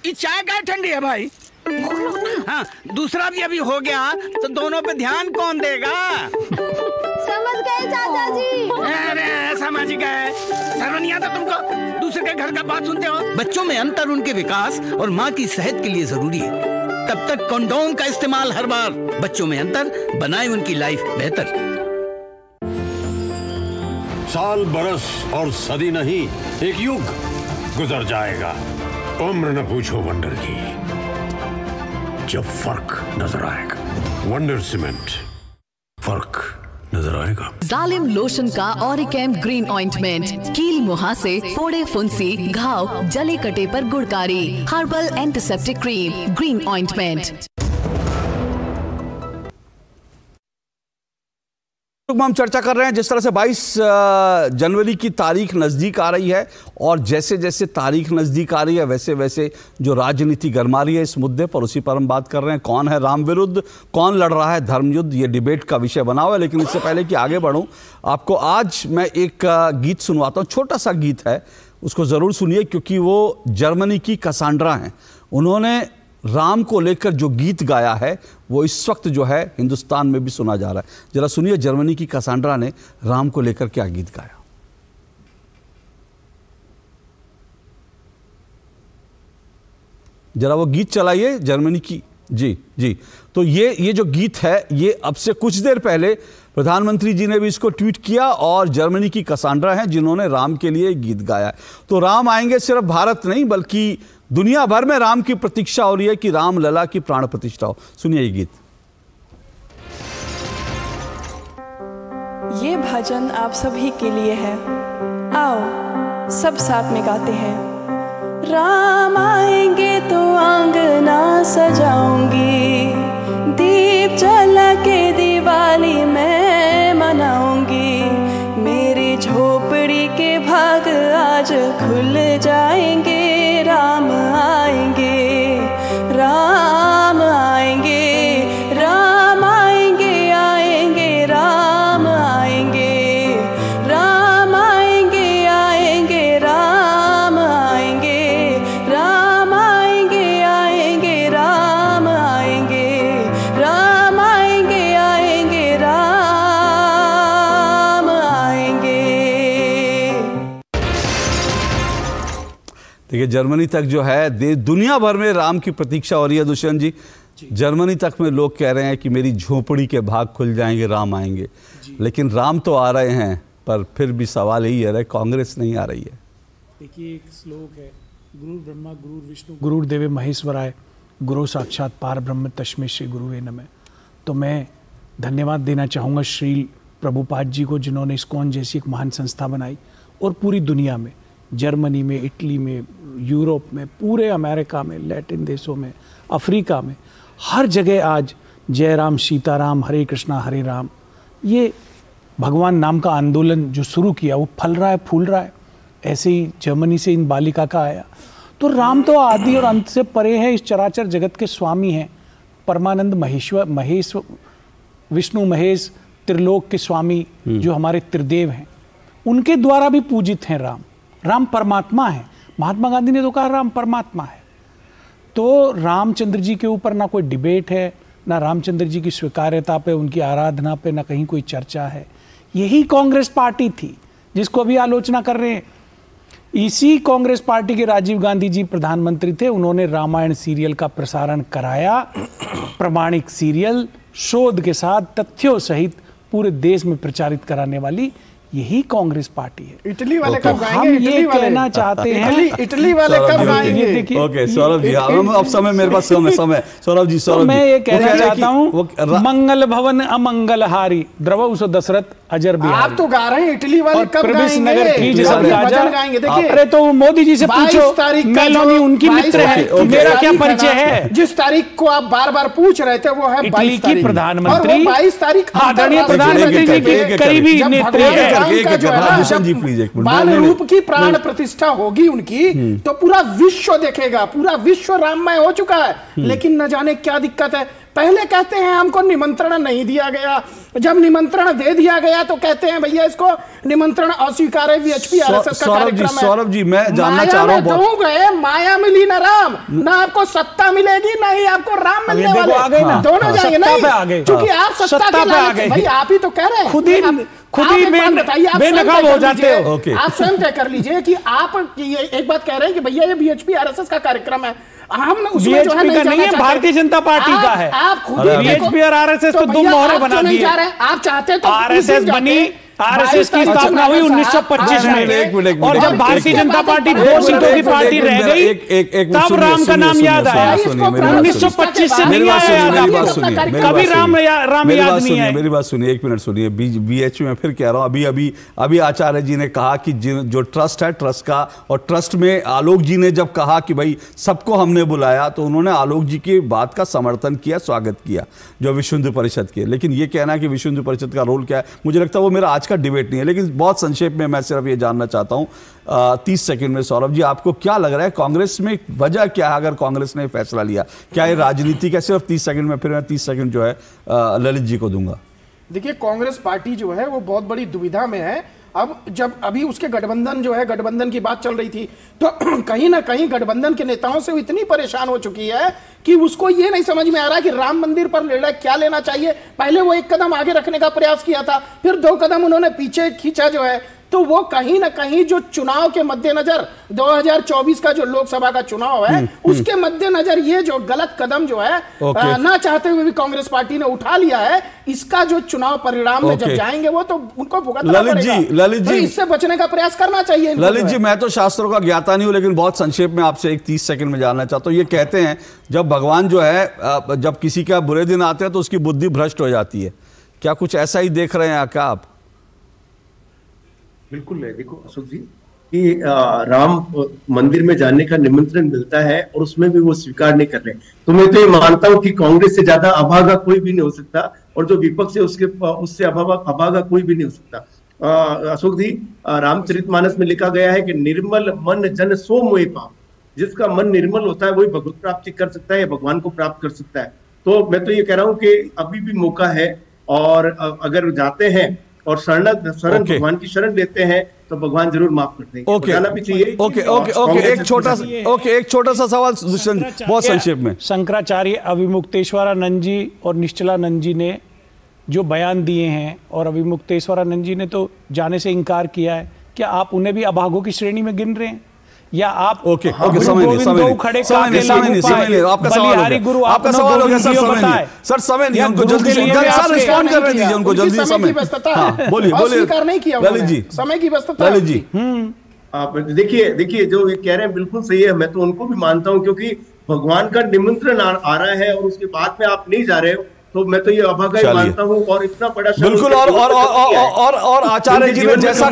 ये चाय क्या ठंडी है भाई? हाँ, दूसरा भी अभी हो गया तो दोनों पे ध्यान कौन देगा? समझ गए चाचा जी। अरे समझ गए। शर्म नहीं आता तुमको? दूसरे के घर का बात सुनते हो? बच्चों में अंतर उनके विकास और माँ की सेहत के लिए जरूरी है। तब तक कंडोम का इस्तेमाल हर बार। बच्चों में अंतर बनाए उनकी लाइफ बेहतर। साल बरस और सदी नहीं, एक युग गुजर जाएगा। उम्र न पूछो वंडर की, जब फर्क नजर आएगा। वंडर सीमेंट, फर्क नजर आएगा। जालिम लोशन का ऑरिकैम ग्रीन ऑइंटमेंट, कील मुहासे, फोड़े फुंसी, घाव, जले कटे पर गुड़कारी। Herbal antiseptic cream, green ointment. हम चर्चा कर रहे हैं जिस तरह से 22 जनवरी की तारीख नज़दीक आ रही है और जैसे जैसे तारीख नज़दीक आ रही है वैसे वैसे जो राजनीति गरमा रही है इस मुद्दे पर, उसी पर हम बात कर रहे हैं। कौन है राम विरुद्ध, कौन लड़ रहा है धर्म युद्ध, ये डिबेट का विषय बना हुआ है। लेकिन इससे पहले कि आगे बढ़ूं, आपको आज मैं एक गीत सुनवाता हूँ। छोटा सा गीत है, उसको ज़रूर सुनिए क्योंकि वो जर्मनी की कसांड्रा हैं। उन्होंने राम को लेकर जो गीत गाया है वो इस वक्त जो है हिंदुस्तान में भी सुना जा रहा है। जरा सुनिए जर्मनी की कसांड्रा ने राम को लेकर क्या गीत गाया। जरा वो गीत चलाइए जर्मनी की। जी जी, तो ये जो गीत है ये अब से कुछ देर पहले प्रधानमंत्री जी ने भी इसको ट्वीट किया और जर्मनी की कसांड्रा हैं जिन्होंने राम के लिए गीत गाया है। तो राम आएंगे सिर्फ भारत नहीं बल्कि दुनिया भर में राम की प्रतीक्षा हो रही है कि राम लला की प्राण प्रतिष्ठा हो। सुनिए ये गीत। ये भजन आप सभी के लिए है, आओ सब साथ में गाते हैं। राम आएंगे तो आंगना सजाऊंगी, दीप जला के दिवाली मैं मनाऊंगी। मेरी झोपड़ी के भाग आज खुल जाएंगे। राम आएंगे, राम आएंगे, राम आएंगे, आएंगे राम आएंगे, राम आएंगे, आएंगे राम आएंगे, राम आएंगे, आएंगे राम आएंगे, राम आएंगे, आएंगे राम आएंगे। देखिए जर्मनी तक जो है दुनिया भर में राम की प्रतीक्षा हो रही है। दुष्यंत जी, जर्मनी तक में लोग कह रहे हैं कि मेरी झोपड़ी के भाग खुल जाएंगे, राम आएंगे। लेकिन राम तो आ रहे हैं पर फिर भी सवाल यही है कांग्रेस नहीं आ रही है। देखिए एक श्लोक है, गुरु ब्रह्मा गुरु विष्णु गुरुर्देव महेश्वराय, गुरु साक्षात पार ब्रह्म तस्मै श्री गुरुवे नमः। तो मैं धन्यवाद देना चाहूँगा श्री प्रभुपाद जी को जिन्होंने इस्कॉन जैसी एक महान संस्था बनाई और पूरी दुनिया में जर्मनी में, इटली में, यूरोप में, पूरे अमेरिका में, लैटिन देशों में, अफ्रीका में, हर जगह आज जय राम सीताराम, हरे कृष्णा हरे राम, ये भगवान नाम का आंदोलन जो शुरू किया वो फल रहा है, फूल रहा है। ऐसे ही जर्मनी से इन बालिका का आया। तो राम तो आदि और अंत से परे है, इस चराचर जगत के स्वामी हैं, परमानंद महेश, विष्णु महेश, त्रिलोक के स्वामी जो हमारे त्रिदेव हैं, उनके द्वारा भी पूजित हैं राम। राम परमात्मा है। महात्मा गांधी ने तो कहा राम परमात्मा है। तो रामचंद्र जी के ऊपर ना कोई डिबेट है, ना रामचंद्र जी की स्वीकार्यता पे, उनकी आराधना पे ना कहीं कोई चर्चा है। यही कांग्रेस पार्टी थी जिसको अभी आलोचना कर रहे हैं। इसी कांग्रेस पार्टी के राजीव गांधी जी प्रधानमंत्री थे, उन्होंने रामायण सीरियल का प्रसारण कराया, प्रमाणिक सीरियल, शोध के साथ, तथ्यों सहित पूरे देश में प्रचारित कराने वाली यही कांग्रेस पार्टी है। इटली वाले कब गाएंगे? हम ये कहना चाहते हैं, इटली वाले कब गाएंगे? देखिए, ओके सौरभ जी, अब समय मेरे पास समय सौरभ जी, तो मैं ये कहना चाहता हूँ, मंगल भवन अमंगल हारी द्रवौ सो दशरथ अजर बिहारी। आप तो गा रहे हैं, इटली वाले कब गाएंगे? अरे तो मोदी जी से पूछो, मेलोनी उनकी मित्र है, मेरा क्या परिचय है? जिस तारीख को आप बार बार पूछ रहे थे वो है 22 तारीख, प्रधानमंत्री 22 तारीख आदरणीय प्रधानमंत्री जी के करीबी नेत्री है। बाल रूप की प्राण प्रतिष्ठा होगी उनकी, तो पूरा विश्व देखेगा, पूरा विश्व राममय हो चुका है। लेकिन न जाने क्या दिक्कत है, पहले कहते हैं हमको निमंत्रण नहीं दिया गया, जब निमंत्रण दे दिया गया तो कहते हैं भैया इसको निमंत्रण अस्वीकार है, वीएचपी आरएसएस का कार्यक्रम है। सौरभ जी, मैं जानना चाह रहा हूं, माया मिली ना राम, ना आपको सत्ता मिलेगी, ना ही आपको राम मिलने वाले, दोनों जाएंगे नहीं, क्योंकि आप सत्ता पे आ गए। भाई आप ही तो कह रहे हैं, खुद ही बेनकाब हो जाते हो। आप स्वयं तय कर लीजिए कि आप एक बात कह रहे हैं कि भैया ये बीएचपी आरएसएस का कार्यक्रम है, हम उसमें जो है नहीं है, भारतीय जनता पार्टी का है। आप खुद बीएचपी और आरएसएस तो दो मोहरे बना दिए। आप चाहते तो आरएसएस बनी, आरएसएस की स्थापना हुई 1925 में, और जब भारतीय जनता पार्टी 2 सीटों की पार्टी रह गई, तब राम का नाम याद आया। 1925 से नहीं आया याद, कभी राम याद नहीं आया। मेरी बात सुनिए, 1 मिनट सुनिए। बीएचपी में फिर कह रहा हूँ, अभी आचार्य जी ने कहा कि जो ट्रस्ट है, ट्रस्ट का, और ट्रस्ट में आलोक जी ने जब कहा कि भाई सबको हमने बुलाया, तो उन्होंने आलोक जी की बात का समर्थन किया, स्वागत किया, जो विश्व हिंदू परिषद के। लेकिन ये कहना कि विश्व हिंदू परिषद का रोल क्या है, मुझे लगता है वो मेरा का डिबेट नहीं है। लेकिन बहुत संक्षेप में मैं सिर्फ ये जानना चाहता हूं 30 सेकंड में, सौरभ जी, आपको क्या लग रहा है कांग्रेस में वजह क्या है अगर कांग्रेस ने फैसला लिया? क्या ये राजनीति का? सिर्फ 30 सेकंड में, फिर मैं 30 सेकंड जो है ललित जी को दूंगा। देखिए, कांग्रेस पार्टी जो है वो बहुत बड़ी दुविधा में है। अब जब अभी उसके गठबंधन जो है, गठबंधन की बात चल रही थी, तो कहीं ना कहीं गठबंधन के नेताओं से वो इतनी परेशान हो चुकी है कि उसको ये नहीं समझ में आ रहा कि राम मंदिर पर निर्णय क्या लेना चाहिए। पहले वो 1 कदम आगे रखने का प्रयास किया था, फिर 2 कदम उन्होंने पीछे खींचा जो है। तो वो कहीं ना कहीं जो चुनाव के मद्देनजर 2024 का जो लोकसभा का चुनाव है, उसके मद्देनजर ये जो गलत कदम जो है ना चाहते हुए भी कांग्रेस पार्टी ने उठा लिया है, इसका जो चुनाव परिणाम में जब जाएंगे वो तो उनको भुगतना पड़ेगा। ललित जी, इससे बचने का प्रयास करना चाहिए। ललित जी, मैं तो शास्त्रों का ज्ञाता नहीं हूं, लेकिन बहुत संक्षेप में आपसे एक 30 सेकंड में जानना चाहता हूं। ये कहते हैं जब भगवान जो है, जब किसी का बुरे दिन आते हैं तो उसकी बुद्धि भ्रष्ट हो जाती है। क्या कुछ ऐसा ही देख रहे हैं क्या आप? बिल्कुल है। देखो अशोक जी, कि राम मंदिर में जाने का निमंत्रण मिलता है और उसमें भी वो स्वीकार नहीं कर रहे, तो मैं तो ये मानता हूं कि कांग्रेस से ज्यादा अभागा कोई भी नहीं हो सकता, और जो विपक्ष है उससे अभागा कोई भी नहीं हो सकता। अशोक जी, रामचरितमानस में लिखा गया है कि निर्मल मन जन सो मोहि पाव। जिसका मन निर्मल होता है वही भगवत प्राप्ति कर सकता है या भगवान को प्राप्त कर सकता है। तो मैं तो ये कह रहा हूँ कि अभी भी मौका है, और अगर जाते हैं और शरण भगवान की शरण लेते हैं तो भगवान जरूर माफ करते हैं। बताना भी चाहिए। एक छोटा सा सवाल दुष्यंत, बहुत संक्षेप में। शंकराचार्य अविमुक्तेश्वरानंद जी और निश्चलानंद जी ने जो बयान दिए हैं, और अविमुक्तेश्वरानंद जी ने तो जाने से इनकार किया है, क्या आप उन्हें भी अभागों की श्रेणी में गिन रहे हैं? या आप समय नहीं, आपका सवाल हो गया सर, समय नहीं, उनको जल्दी रिस्पॉन्ड कर दीजिए, उनको जल्दी समय। बोलिए ललित जी, समय की व्यस्तता। ललित जी, देखिए जो ये कह रहे हैं बिल्कुल सही है, मैं तो उनको भी मानता हूं, क्योंकि भगवान का निमंत्रण आ रहा है और उसके बाद में आप नहीं जा रहे हो, तो मैं तो ये अभागा ही मानता हूँ। और इतना बड़ा बिल्कुल। और आचार्य जी ने जैसा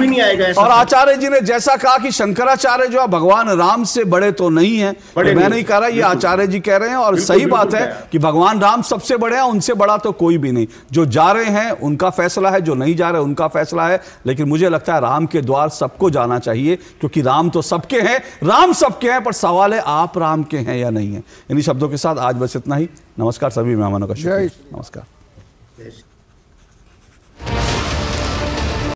और आचार्य जी ने जैसा कहा कि शंकराचार्य जो है भगवान राम से बड़े तो नहीं है, तो मैं नहीं कह रहा, ये आचार्य जी कह रहे हैं। और सही बात है कि भगवान राम सबसे बड़े हैं, उनसे बड़ा तो कोई भी नहीं। जो जा रहे हैं उनका फैसला है, जो नहीं जा रहे उनका फैसला है। लेकिन मुझे लगता है राम के द्वार सबको जाना चाहिए, क्योंकि राम तो सबके हैं, राम सबके हैं, पर सवाल है आप राम के हैं या नहीं है। इन्हीं शब्दों के साथ आज बस इतना ही। नमस्कार सभी मेहमानों का शुक्रिया। नमस्कार।